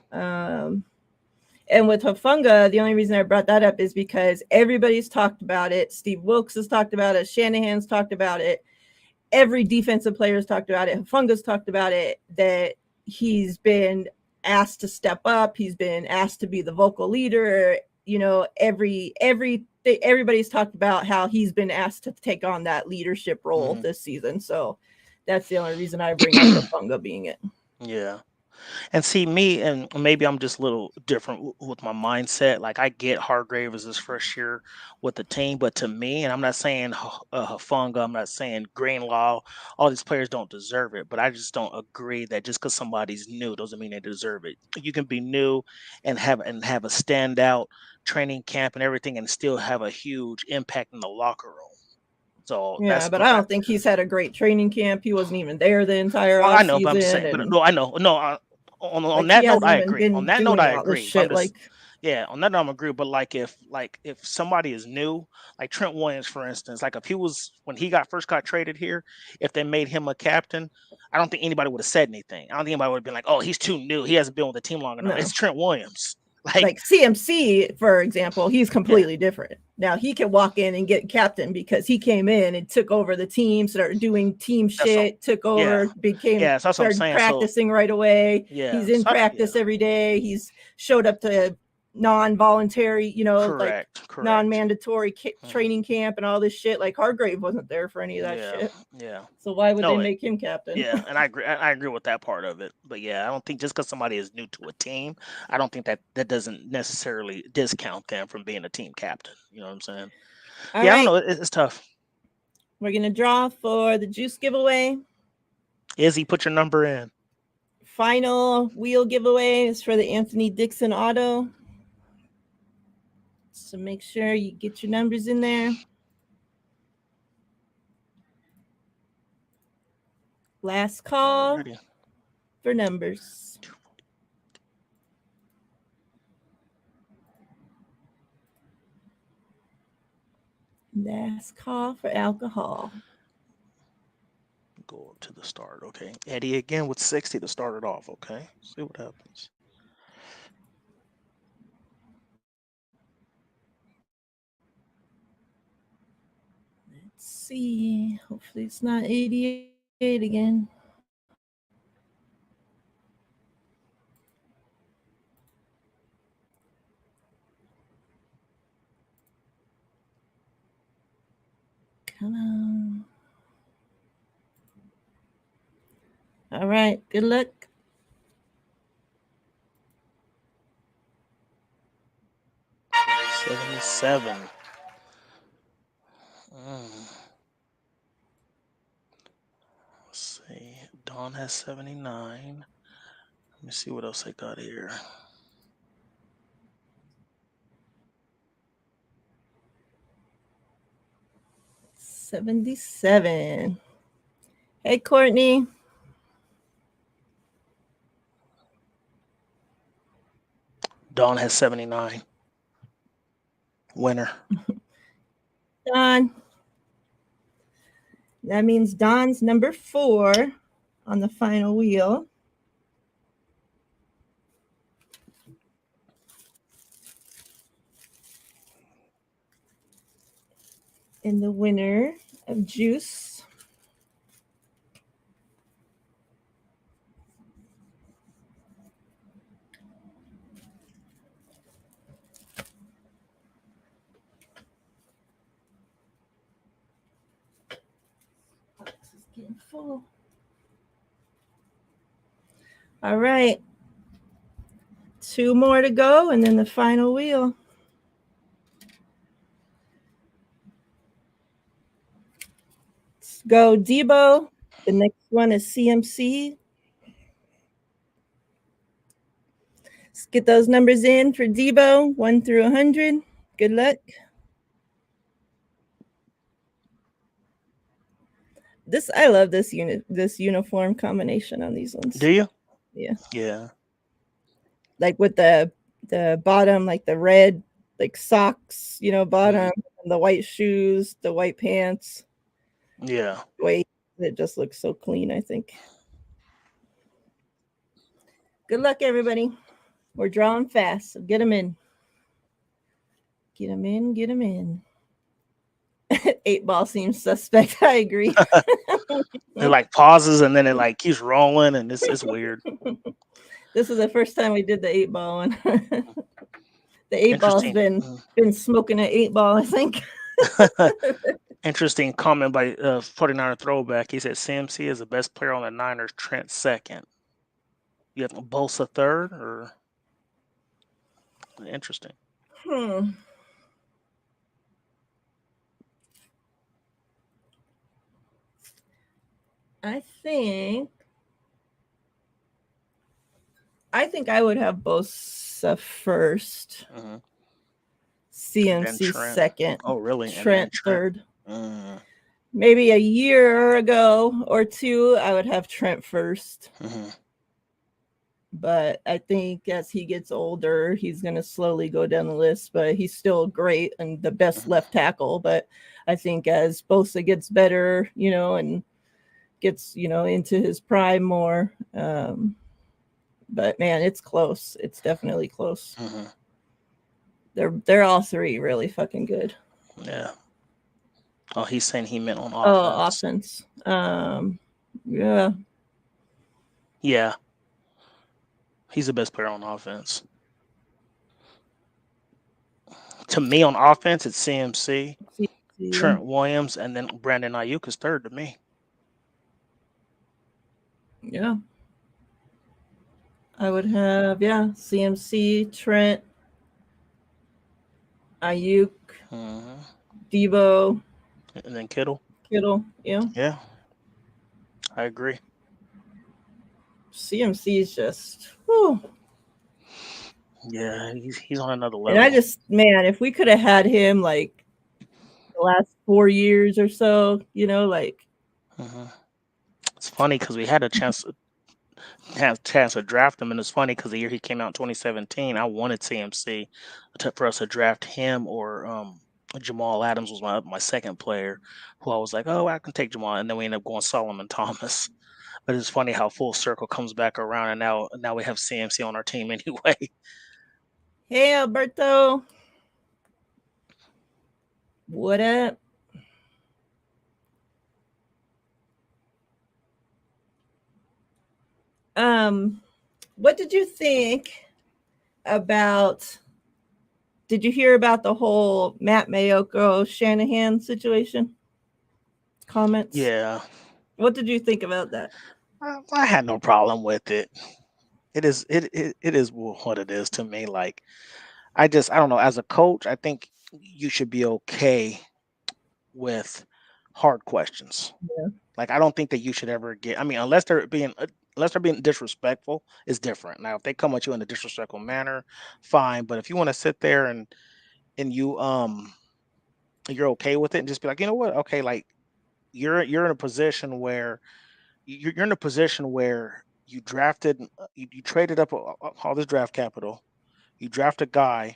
And with Hafunga, the only reason I brought that up is because everybody's talked about it. Steve Wilkes has talked about it. Shanahan's talked about it. Every defensive player has talked about it. Hafunga's talked about it, that he's been asked to step up. He's been asked to be the vocal leader. Everybody's talked about how he's been asked to take on that leadership role Mm-hmm. this season. So that's the only reason I bring up Hafunga being it. Yeah. And see me, and maybe I'm just a little different with my mindset. Like I get Hargrave is his first year with the team, but to me, and I'm not saying Hafunga, I'm not saying Greenlaw, all these players don't deserve it, but I just don't agree that just because somebody's new doesn't mean they deserve it. You can be new and have a standout training camp and everything, and still have a huge impact in the locker room. So Yeah, that's but I don't think he's had a great training camp. He wasn't even there the entire well, off I know, but I'm just season, saying. But and no, I know. No, on like he that note, hasn't I even agree. On been that note, doing I all this agree. I'm shit. just Like, yeah. On that note, I'm agree. But like if somebody is new, like Trent Williams, for instance, like if he was when he first got traded here, if they made him a captain, I don't think anybody would have said anything. I don't think anybody would have been like, oh, he's too new. He hasn't been with the team long enough. no. It's Trent Williams. Like Like CMC, for example, he's yeah, completely different. Now he can walk in and get captain because he came in and took over the team, started doing team that's all. shit, took Yeah, over, so that's what I'm started saying. So practicing right away. yeah, He's in yeah, practice every day. He's showed up to non-voluntary, like correct. non-mandatory Mhm. training camp and all this shit. Like Hargrave wasn't there for any of that Yeah, shit. yeah. So why would they No, make him captain? yeah, and I agree. I agree with that part of it. But yeah, I don't think just because somebody is new to a team, I don't think that doesn't necessarily discount them from being a team captain. You know what I'm saying? All Yeah, I don't right, know. It's tough. we're gonna draw for the juice giveaway. Izzy, put your number in. Final wheel giveaway is for the Anthony Dixon auto. So make sure you get your numbers in there. Last call Already. for numbers. Last call for alcohol. Go up to the start. Okay, Eddie again with 60 to start it off. Okay, see what happens. Let's see. Hopefully it's not 88 again. Come on. All right. Good luck. 77. Let's see. Dawn has 79. Let me see what else I got here. 77. Hey, Courtney. Dawn has 79. Winner. Don. That means Don's number 4 on the final wheel. And the winner of Juice is getting full. All right. 2 more to go, and then the final wheel. Let's go Debo. The next one is CMC. Let's get those numbers in for Debo, 1 through 100. Good luck. I love this uniform combination on these ones. Do you? Yeah. Yeah. Like with the bottom, like the red, like socks, bottom, and the white shoes, the white pants. Yeah. Wait, it just looks so clean, I think. Good luck, everybody. We're drawing fast, so get them in. Get them in, get them in. 8 ball seems suspect. I agree. It like pauses and then it like keeps rolling and it's weird. This is the first time we did the 8 ball one. The 8 ball's Interesting. been smoking an 8 ball, I think. Interesting comment by 49er Throwback. He said CMC is the best player on the Niners, Trent second. You have Bosa third, or interesting. I think I would have Bosa first. CMC second. Oh, really? Trent third. Mm. Maybe a year ago or 2, I would have Trent first. But I think as he gets older, he's going to slowly go down the list. But he's still great and the best left tackle. But I think as Bosa gets better, and gets, into his prime more. But man, it's close. It's definitely close. They're all 3 really fucking good. Yeah. Oh, he's saying he meant on offense. Oh, offense. Yeah. Yeah. He's the best player on offense. To me, on offense, it's CMC, Trent Williams, and then Brandon Ayuk is third to me. Yeah. I would have, CMC, Trent, Ayuk, Debo, and then Kittle. Yeah. Yeah. I agree. CMC is just, whew. Yeah, he's on another level. And I just, man, if we could have had him like the last 4 years or so, like. It's funny because we had a chance to draft him, and it's funny because the year he came out in 2017, I wanted CMC for us to draft him, or Jamal Adams was my second player, who I was like, oh, I can take Jamal, and then we ended up going Solomon Thomas. But it's funny how full circle comes back around, and now we have CMC on our team anyway. Hey, Alberto. What up? What did you think about? Did you hear about the whole Matt Mayoko Shanahan situation? Comments? Yeah. What did you think about that? I had no problem with it. It is what it is to me. Like, I don't know. As a coach, I think you should be okay with hard questions. Yeah. Like, I don't think that you should ever get. I mean, unless they're being disrespectful, it's different. Now, if they come at you in a disrespectful manner, fine. But if you want to sit there and you're okay with it and just be like, you know what? Okay, like you're in a position where you're in a position where you drafted, you traded up all this draft capital, you draft a guy,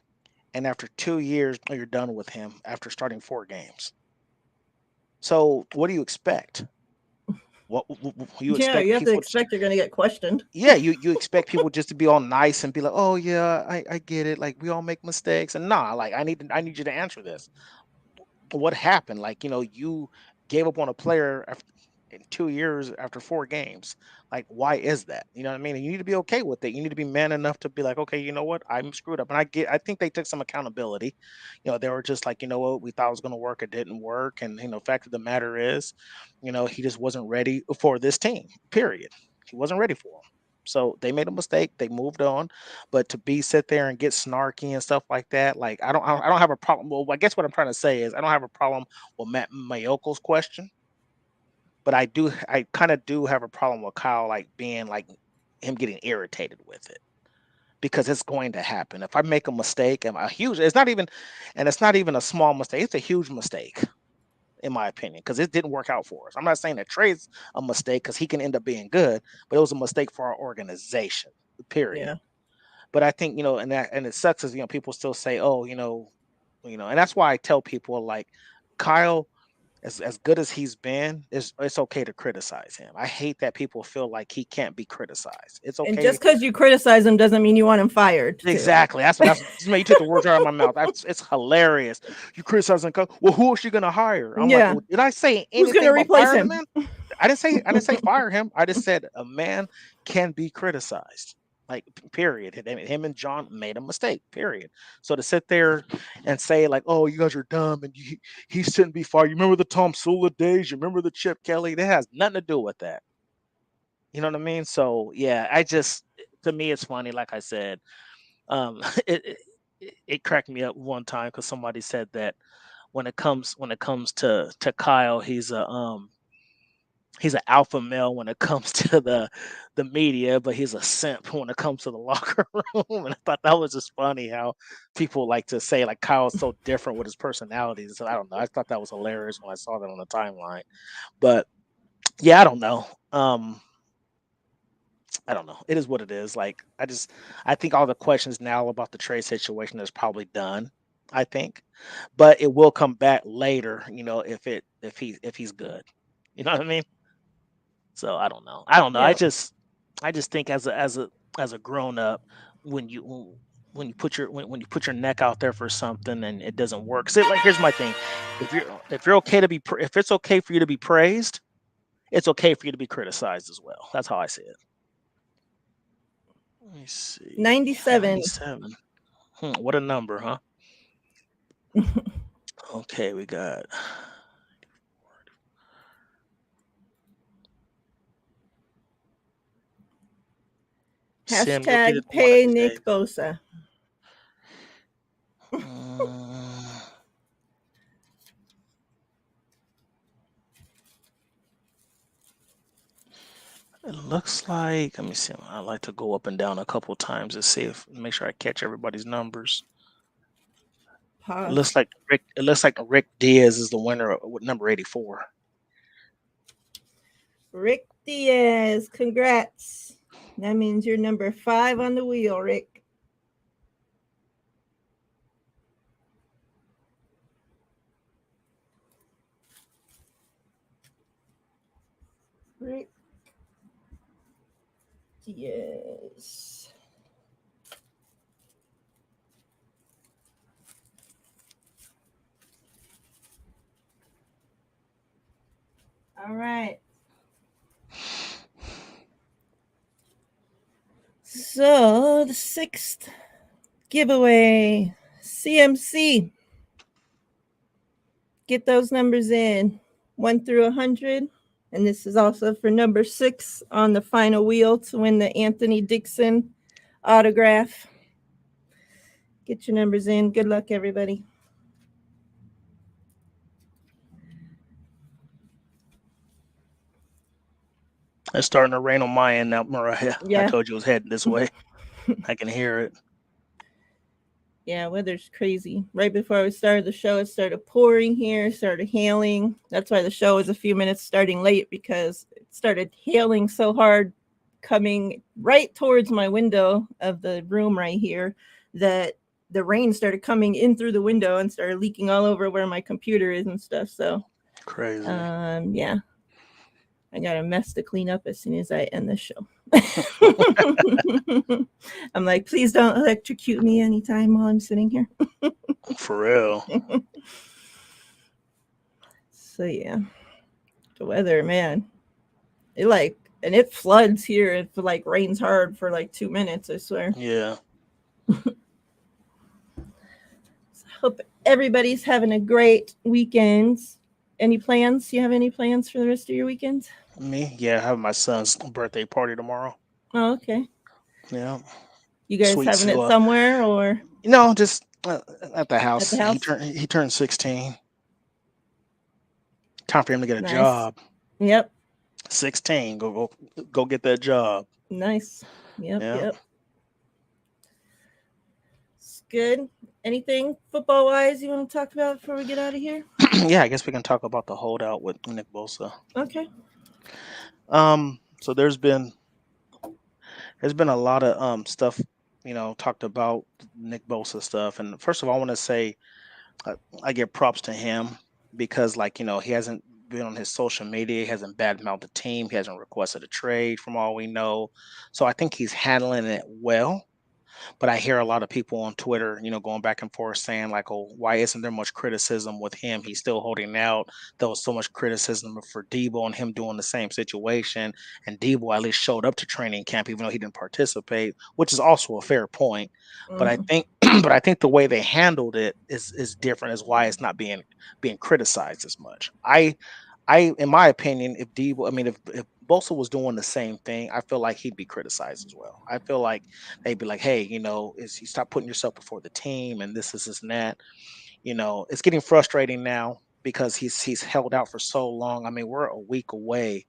and after 2 years, you're done with him after starting 4 games. So what do you expect? What you Yeah, expect you have to people? expect you're going to get questioned. Yeah, you expect people just to be all nice and be like, oh yeah, I get it. Like we all make mistakes, and nah, like I need you to answer this. What happened? Like, you gave up on a player after, in 2 years after 4 games. Like, why is that? You know what I mean? And you need to be okay with it. You need to be man enough to be like, okay, you know what? I'm screwed up. And I think they took some accountability. They were just like, you know what? We thought it was going to work. It didn't work. And, fact of the matter is, he just wasn't ready for this team, period. He wasn't ready for them. So they made a mistake. They moved on, but to sit there and get snarky and stuff like that, like I don't have a problem. Well, I guess what I'm trying to say is I don't have a problem with Matt Mayoko's question, but I kind of do have a problem with Kyle like being like him getting irritated with it because it's going to happen. If I make a mistake and it's not even a small mistake, it's a huge mistake in my opinion, because it didn't work out for us. I'm not saying that Trey's a mistake because he can end up being good, but it was a mistake for our organization, period. Yeah. But I think, and it sucks is, people still say, oh, and that's why I tell people like Kyle, as good as he's been, it's okay to criticize him. I hate that people feel like he can't be criticized. It's And okay. just because you criticize him doesn't mean you want him fired. Too. Exactly. You took the words out of my mouth. It's hilarious. You criticizing Kyle. Well, who is she gonna hire? I'm like, well, did I say Who's anything gonna about replace firing him? the man? I didn't say fire him. I just said a man can be criticized. Like, period. Him and John made a mistake. Period. So to sit there and say like, "Oh, you guys are dumb," and he shouldn't be fired. You remember the Tom Sula days? You remember the Chip Kelly? That has nothing to do with that. You know what I mean? So yeah, to me, it's funny. Like I said, um, it, it cracked me up one time because somebody said that when it comes to Kyle, he's an alpha male when it comes to the media, but he's a simp when it comes to the locker room. And I thought that was just funny how people like to say like Kyle's so different with his personality. So I don't know. I thought that was hilarious when I saw that on the timeline. But yeah, I don't know. I don't know. It is what it is. Like I think all the questions now about the trade situation is probably done. I think, but it will come back later. If he's good. You know what I mean? So I don't know. I don't know. Yeah. I just think as a grown up, when you put your neck out there for something and it doesn't work. See, like here's my thing: if you're okay to be if it's okay for you to be praised, it's okay for you to be criticized as well. That's how I see it. Let me see. 97. 97. What a number, huh? Okay, we got. Sim, go get it Hashtag one of pay these Nick days. Bosa. It looks like. Let me see. I like to go up and down a couple times to see make sure I catch everybody's numbers. Pause. It looks like Rick Diaz is the winner with number 84. Rick Diaz, congrats. That means you're number 5 on the wheel, Rick. Rick Diaz. All right. So the 6th giveaway, CMC. Get those numbers in 1 through 100. And this is also for number 6 on the final wheel to win the Anthony Dixon autograph. Get your numbers in. Good luck, everybody. It's starting to rain on my end now, Miriah. Yeah. I told you it was heading this way. I can hear it. Yeah, weather's crazy. Right before we started the show, it started pouring here, started hailing. That's why the show was a few minutes starting late, because it started hailing so hard coming right towards my window of the room right here that the rain started coming in through the window and started leaking all over where my computer is and stuff. So, Crazy. yeah, I got a mess to clean up as soon as I end the show. I'm like, please don't electrocute me anytime while I'm sitting here. For real. So yeah, the weather, man, it floods here. It like rains hard for like 2 minutes. I swear. Yeah. Hope everybody's having a great weekend. Any plans? You have any plans for the rest of your weekend? Me? Yeah, I have my son's birthday party tomorrow. Oh, okay. Yeah. You guys Sweet. having it So, somewhere or just at the at the house. He house? turned 16. Time for him to get a Nice. job. Yep. 16. Go get that job. Nice. Yep. Yeah. Yep. It's good. Anything football wise you want to talk about before we get out of here? Yeah, I guess we can talk about the holdout with Nick Bosa. Okay. So there's been a lot of stuff, talked about Nick Bosa stuff. And first of all, I want to say I give props to him because, like, he hasn't been on his social media, he hasn't badmouthed the team, he hasn't requested a trade from all we know. So I think he's handling it well. But I hear a lot of people on Twitter, going back and forth saying like, "Oh, why isn't there much criticism with him? He's still holding out." There was so much criticism for Debo and him doing the same situation, and Debo at least showed up to training camp even though he didn't participate, which is also a fair point. But I Mhm. think, but I think the way they handled it is different. Is why it's not being criticized as much. In my opinion, if Debo, I mean, if Bosa was doing the same thing, I feel like he'd be criticized as well. I feel like they'd be like, "Hey, is you stop putting yourself before the team and this and that." It's getting frustrating now because he's held out for so long. I mean, we're a week away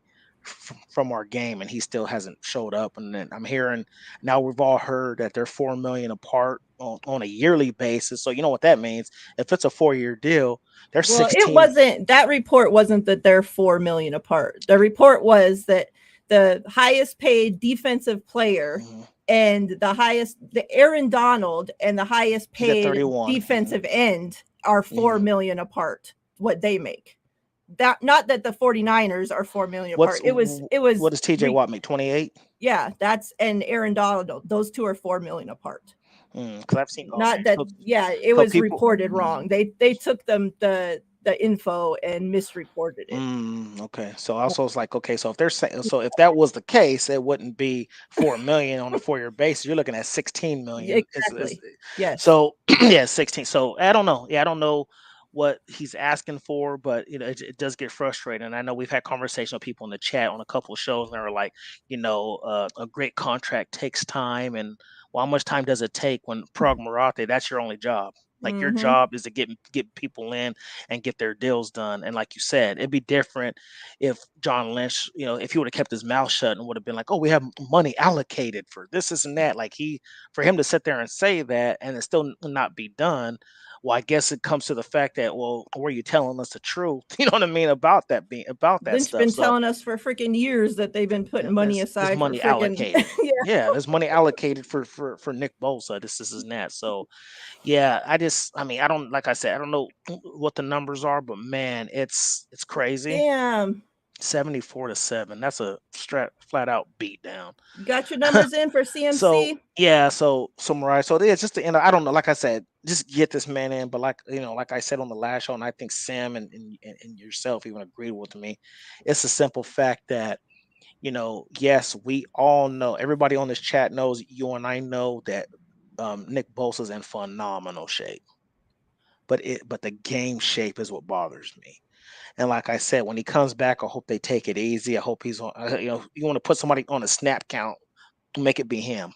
from our game and he still hasn't showed up. And then I'm hearing now we've all heard that they're 4 million apart on a yearly basis. So you know what that means? If it's a 4-year deal, they're Well, it 16. wasn't that report wasn't that they're 4 million apart. The report was that the highest paid defensive player Mhm. and the Aaron Donald and the highest He's at paid 31. defensive end are 4 Mhm. million apart, what they make. That not that the 49ers are 4 million apart. What's It was what does TJ Watt make? 28? yeah, that's and Aaron Donald. Those two are 4 million apart. Because I've seen, okay. Not that yeah, it So was people, reported wrong. They took them the info and misreported it. okay. So also it's like, okay, so if they're saying, so if that was the case, it wouldn't be 4 million on a 4-year basis. You're looking at 16 million. Is Exactly. Yes. so yeah, 16. So I don't know. Yeah, I don't know what he's asking for, but it does get frustrating. I know we've had conversation with people in the chat on a couple of shows, and they're like, a great contract takes time, and well, how much time does it take when Prog Marate, that's your only job? Like your Mhm. job is to get people in and get their deals done. And like you said, it'd be different if John Lynch, if he would have kept his mouth shut and would have been like, "Oh, we have money allocated for this and that." Like for him to sit there and say that and it still not be done. Well, I guess it comes to the fact that, well, were you telling us the truth? You know what I mean about about that Lynch stuff. been So telling us for freaking years that they've been putting money there's aside for money freaking allocated. yeah. Yeah, there's money allocated for Nick Bosa. This and that. So yeah, I mean, I don't, like I said, I don't know what the numbers are, but man, it's crazy. Damn. 74-7. That's a flat out beat down. You got your numbers in for So CMC? yeah, so Mariah, so yeah, just to end, I don't know, like I said, just get this man in. But like like I said on the last show, and I think Sam and yourself even agreed with me. It's a simple fact that yes, we all know, everybody on this chat knows, you and I know that Nick Bosa's in phenomenal shape. But the game shape is what bothers me. And like I said, when he comes back, I hope they take it easy. I hope he's on. You want to put somebody on a snap count, make it be him.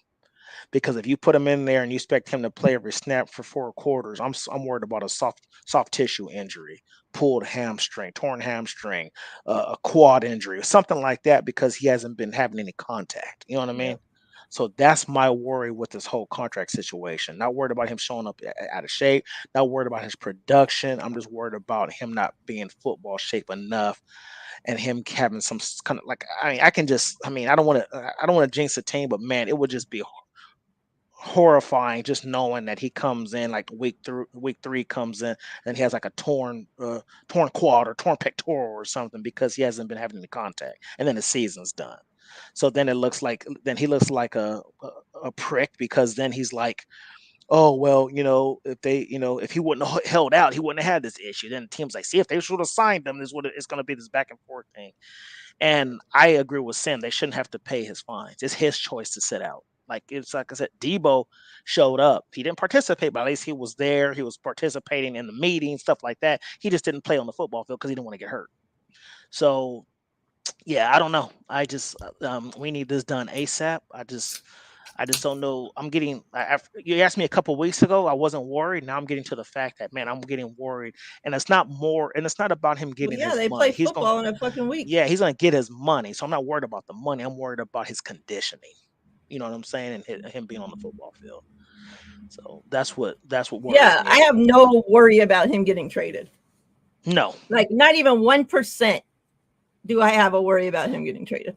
Because if you put him in there and you expect him to play every snap for 4 quarters, I'm worried about a soft tissue injury, pulled hamstring, torn hamstring, a quad injury, or something like that, because he hasn't been having any contact. You know what I mean? Yep. So that's my worry with this whole contract situation. Not worried about him showing up out of shape. Not worried about his production. I'm just worried about him not being football shape enough, and him having some kind of, like, I mean, I don't want to jinx the team, but man, it would just be horrifying just knowing that he comes in like week 3 comes in and he has like a torn quad or torn pectoral or something because he hasn't been having any contact, and then the season's done. So then he looks like a prick, because then he's like, oh well, if he wouldn't have held out, he wouldn't have had this issue. Then the team's like, see, if they should have signed him, it's going to be this back and forth thing. And I agree with Sim. They shouldn't have to pay his fines. It's his choice to sit out. Like I said, Debo showed up. He didn't participate, but at least he was there. He was participating in the meeting, stuff like that. He just didn't play on the football field because he didn't want to get hurt. So yeah, I don't know. I just we need this done ASAP. I just don't know. I'm getting. You asked me a couple weeks ago. I wasn't worried. Now I'm getting to the fact that, man, I'm getting worried, and it's not more. And it's not about him Well, getting yeah, his they money. play football in a fucking week. Yeah, he's gonna get his money. So I'm not worried about the money. I'm worried about his conditioning. You know what I'm saying? And him being on the football field. So that's what worries Yeah, me. I have no worry about him getting traded. No, like not even 1% do I have a worry about him getting traded.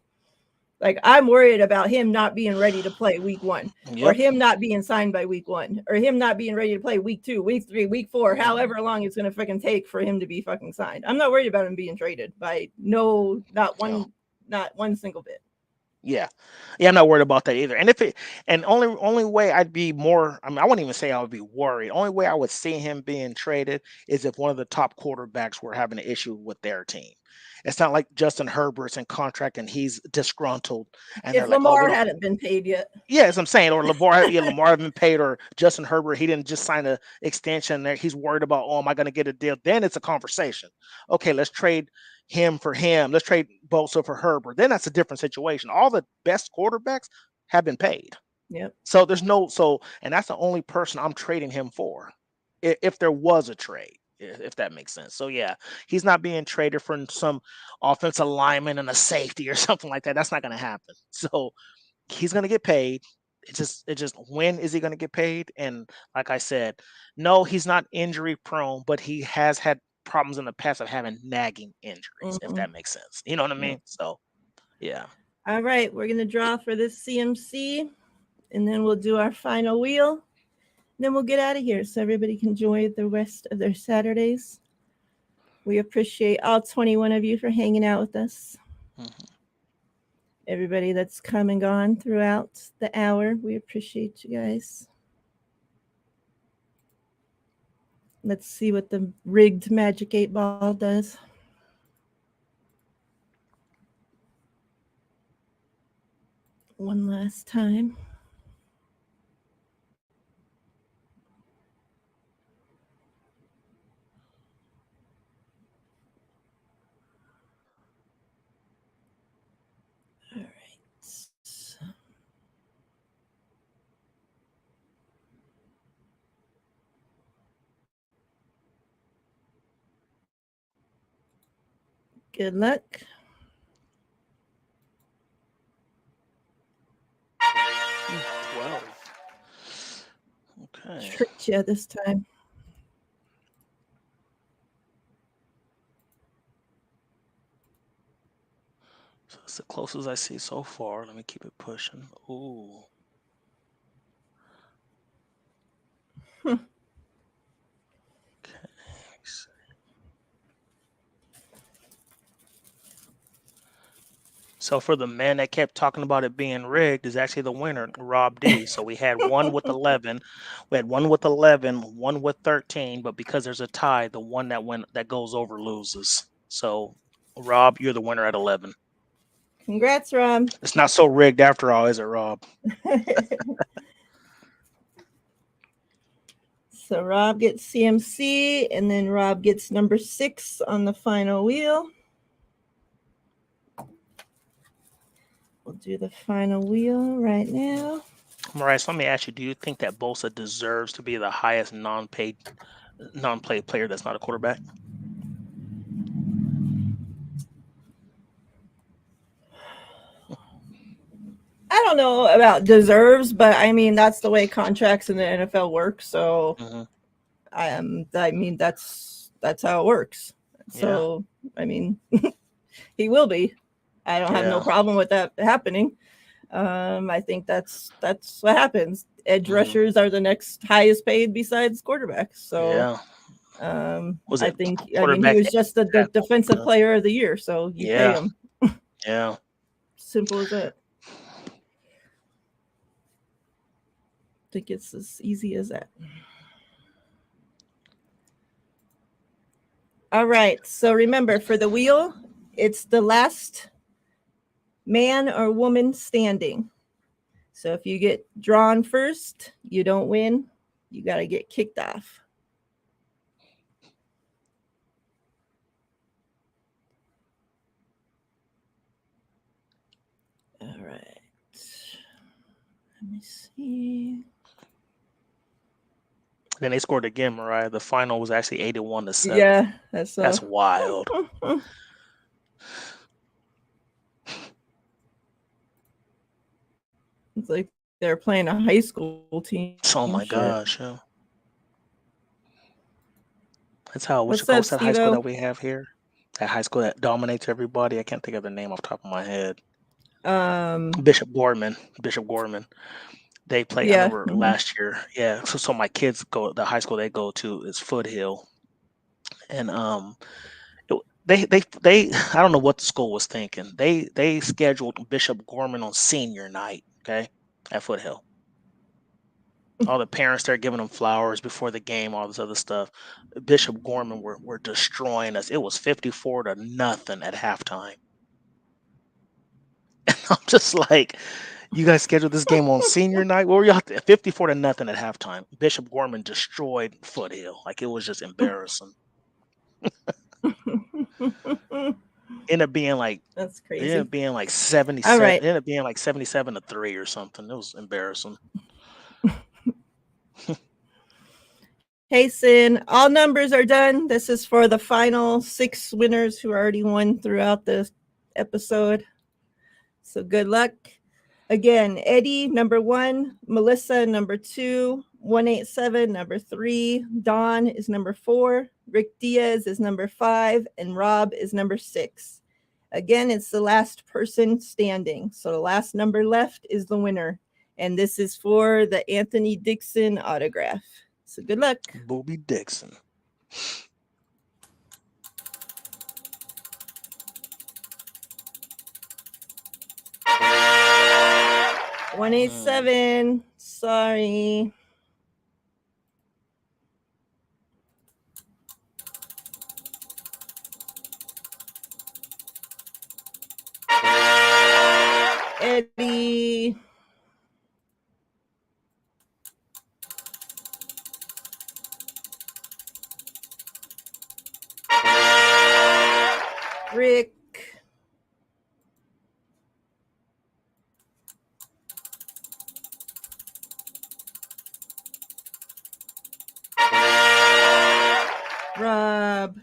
Like, I'm worried about him not being ready to play week 1, or him not being signed by week 1, or him not being ready to play week 2, week 3, week 4, however long it's going to fucking take for him to be fucking signed. I'm not worried about him being traded by not one single bit. Yeah, I'm not worried about that either. And only way I'd be more, I wouldn't even say I would be worried. Only way I would see him being traded is if one of the top quarterbacks were having an issue with their team. It's not like Justin Herbert's in contract and he's disgruntled, and if they're like, Lamar hadn't been paid yet. Yeah, as I'm saying, or Lamar had been paid, or Justin Herbert, he didn't just sign an extension there. He's worried about, oh, am I going to get a deal? Then it's a conversation. Okay, let's trade him for him. Let's trade Bosa for Herbert. Then that's a different situation. All the best quarterbacks have been paid. Yep. So and that's the only person I'm trading him for, if there was a trade, if that makes sense. So yeah, he's not being traded for some offensive lineman and a safety or something like that. That's not going to happen. So he's going to get paid. It's just when is he going to get paid? And like I said, no, he's not injury prone, but he has had problems in the past of having nagging injuries, if that makes sense. You know what I mean? So, yeah. All right, we're going to draw for this CMC, and then we'll do our final wheel. Then we'll get out of here so everybody can enjoy the rest of their Saturdays. We appreciate all 21 of you for hanging out with us. Mm-hmm. Everybody that's come and gone throughout the hour, we appreciate you guys. Let's see what the rigged Magic 8 Ball does. One last time. All right. Good luck. 12. Okay. Tricked you this time. So it's the closest I see so far. Let me keep it pushing. Ooh. Okay. So for the man that kept talking about it being rigged is actually the winner, Rob D. So we had one with 11. We had one with 11, one with 13, but because there's a tie, the one that goes over loses. So Rob, you're the winner at 11. Congrats, Rob. It's not so rigged after all, is it, Rob? So Rob gets CMC, and then Rob gets number 6 on the final wheel. We'll do the final wheel right now. Miriah, so let me ask you, do you think that Bosa deserves to be the highest non-paid player that's not a quarterback? I don't know about deserves, but I mean, that's the way contracts in the NFL work. So I mean, that's how it works. So I mean, he will be. I don't have no problem with that happening. I think that's what happens. edge rushers are the next highest paid besides quarterbacks. So Was I it think he quarterback? was just the defensive player of the year, so you pay him. Yeah. Simple as that. I think it's as easy as that. All right. So remember, for the wheel, it's the last man or woman standing. So if you get drawn first, you don't win. You got to get kicked off. All right. Let me see. Then they scored again, Miriah. The final was actually 81-7. Yeah, that's wild. It's like they're playing a high school team. Oh my gosh, yeah. That's how. What's What's that up, high school that Steve-O? we have here? That high school that dominates everybody. I can't think of the name off the top of my head. Bishop Gorman. They play. I remember last year. Yeah. So my kids go. The high school they go to is Foothill, and they I don't know what the school was thinking. They scheduled Bishop Gorman on senior night. Okay, at Foothill. All the parents there giving them flowers before the game, all this other stuff. Bishop Gorman were destroying us. It was 54-0 at halftime. And I'm just like, you guys scheduled this game on senior night? What were y'all 54-0 at halftime? Bishop Gorman destroyed Foothill. Like, it was just embarrassing. Ended up being like, that's crazy. Ended up being like 77. All right. Ended up being like 77-3 or something. It was embarrassing. Hey, Sin, all numbers are done. This is for the final 6 winners who already won throughout the episode. So good luck. Again, Eddie, number 1, Melissa, number 2, 187, number 3, Dawn is number 4, Rick Diaz is number 5, and Rob is number 6. Again, it's the last person standing. So the last number left is the winner. And this is for the Anthony Dixon autograph. So good luck. Booby Dixon. $187. Sorry. Eddie. Rick. Rob.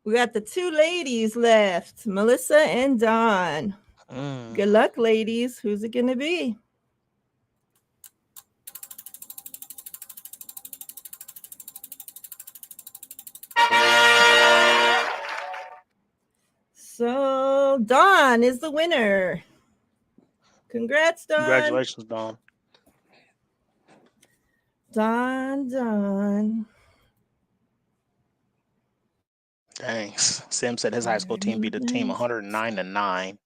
We got the 2 ladies left, Melissa and Dawn. Good luck, ladies. Who's it going to be? So Dawn is the winner. Congrats, Dawn. Congratulations, Dawn. Dawn. Thanks. Sim said his high school team beat the team 109-9.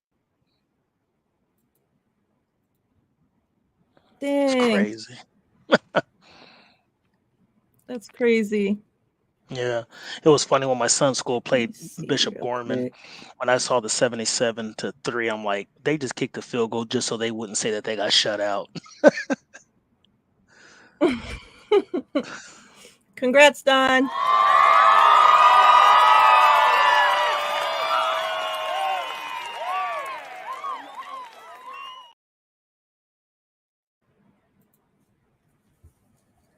Dang. It's crazy. That's crazy. Yeah. It was funny when my son's school played Bishop Gorman. When I saw the 77-3, I'm like, they just kicked the field goal just so they wouldn't say that they got shut out. Congrats, Dawn.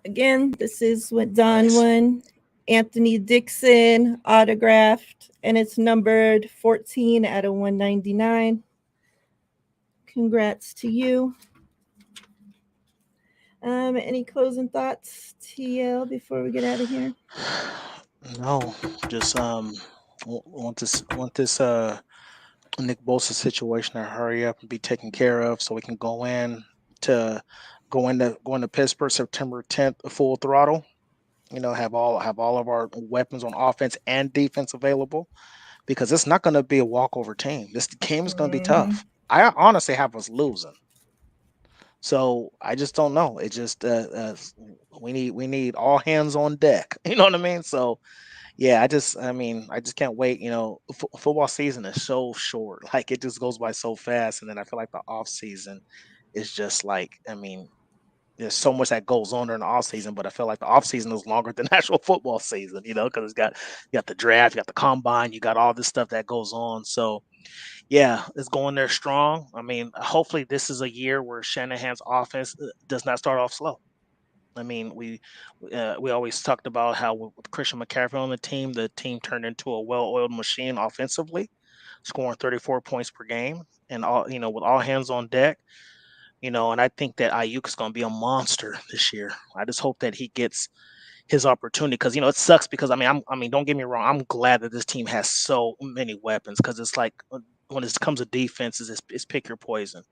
Again, this is what Dawn won. Anthony Dixon autographed, and it's numbered 14/199. Congrats to you. Any closing thoughts, TL, before we get out of here? No, just want this Nick Bosa situation to hurry up and be taken care of so we can go in to go into Pittsburgh September 10th full throttle. Have all of our weapons on offense and defense available because it's not going to be a walkover team. This game is going to be Mhm. tough. I honestly have us losing. So I just don't know. It just we need all hands on deck. You know what I mean? So yeah, I just can't wait. Football season is so short. Like it just goes by so fast, and then I feel like the off season is just like there's so much that goes on during the off season, but I feel like the off season is longer than actual football season. Because you got the draft, you got the combine, you got all this stuff that goes on. So yeah, it's going there strong. Hopefully this is a year where Shanahan's offense does not start off slow. We always talked about how with Christian McCaffrey on the team turned into a well-oiled machine offensively, scoring 34 points per game, and with all hands on deck. And I think that Ayuk is going to be a monster this year. I just hope that he gets his opportunity because it sucks because don't get me wrong, I'm glad that this team has so many weapons because it's like when it comes to defenses, it's pick your poison.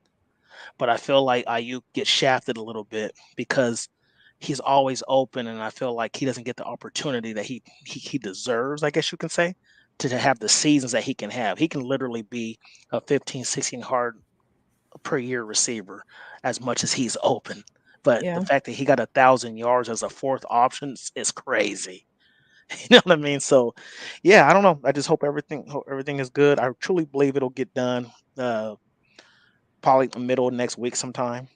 But I feel like Ayuk gets shafted a little bit because he's always open, and I feel like he doesn't get the opportunity that he deserves, I guess you can say, to have the seasons that he can have. He can literally be a 15, 16 hard per year receiver as much as he's open. But the Yeah. fact that he got 1,000 yards as a fourth option is crazy. You know what I mean? So, yeah, I don't know. I just hope everything is good. I truly believe it'll get done. Probably the middle of next week sometime.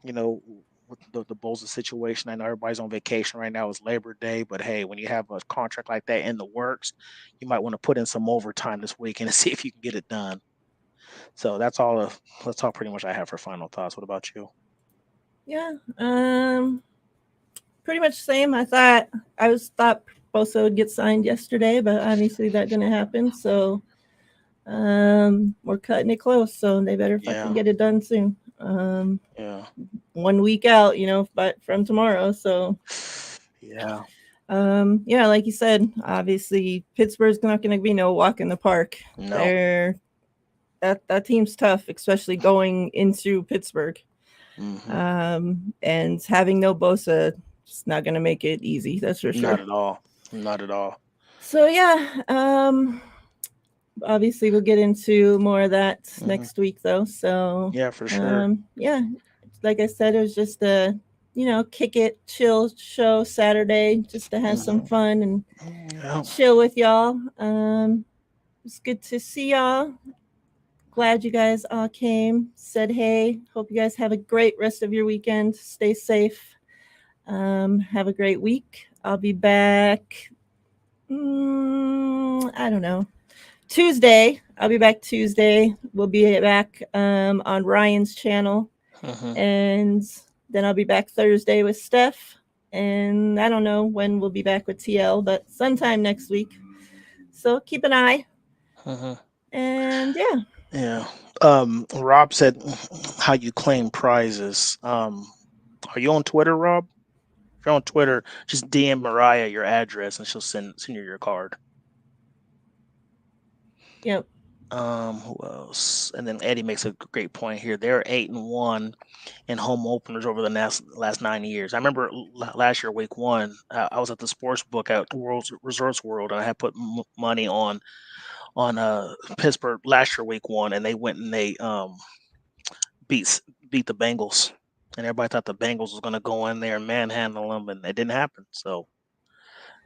You know, with the Bosa situation. I know everybody's on vacation right now. It's Labor Day, but hey, when you have a contract like that in the works, you might want to put in some overtime this weekend and see if you can get it done. So that's all. That's all pretty much I have for final thoughts. What about you? Yeah. Pretty much same. I thought Bosa would get signed yesterday, but obviously that didn't happen. So we're cutting it close. So they better fucking Yeah, get it done soon. yeah, 1 week out, but from tomorrow. So yeah. yeah, like you said, obviously Pittsburgh's not going to be no walk in the park. No. They're that team's tough, especially going into Pittsburgh. Hmm. And having no Bosa, it's not going to make it easy. That's for sure. Not at all. Not at all. So yeah, obviously we'll get into more of that Hmm. next week though. So Yeah, for sure. yeah, like I said, it was just a kick it chill show Saturday just to have some Hmm. fun and Yeah. chill with y'all. It's good to see y'all. Glad you guys all came, said hey. Hope you guys have a great rest of your weekend. Stay safe. Have a great week. I'll be back. I don't know. Tuesday. I'll be back Tuesday. We'll be back on Ryan's channel. Hmm. And then I'll be back Thursday with Steph. And I don't know when we'll be back with TL, but sometime next week. So keep an eye. Hmm. And yeah. Yeah. Rob said how you claim prizes. Are you on Twitter, Rob? If you're on Twitter, just DM Miriah your address and she'll send you your card. Yep. Who else? And then Eddie makes a great point here. They're 8-1 in home openers over the last 9 years. I remember last year, week one, I was at the sports book at World Resorts World, and I had put money on Pittsburgh last year, week one, and they went and they beat beat the Bengals, and everybody thought the Bengals was going to go in there and manhandle them, and it didn't happen. So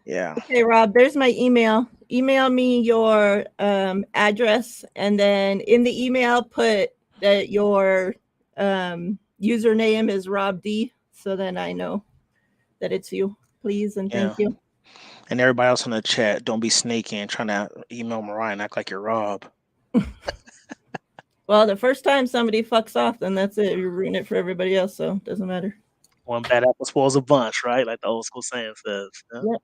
yeah, Okay, Rob, there's my email. Email me your address, and then in the email, put that your username is Rob D, so then I know that it's you. Please and yeah. thank you. And everybody else in the chat, don't be sneaky and trying to email Mariah and act like you're Rob. Well, the first time somebody fucks off, then that's it. You ruin it for everybody else, so it doesn't matter. One bad apple spoils a bunch, right? Like the old school saying says. Yeah. Yep.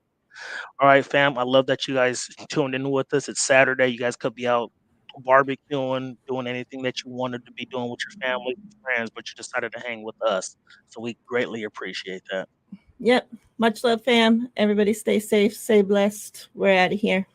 All right, fam. I love that you guys tuned in with us. It's Saturday. You guys could be out barbecuing, doing anything that you wanted to be doing with your family, friends, but you decided to hang with us. So we greatly appreciate that. Yep. Much love, fam. Everybody stay safe, stay blessed. We're out of here.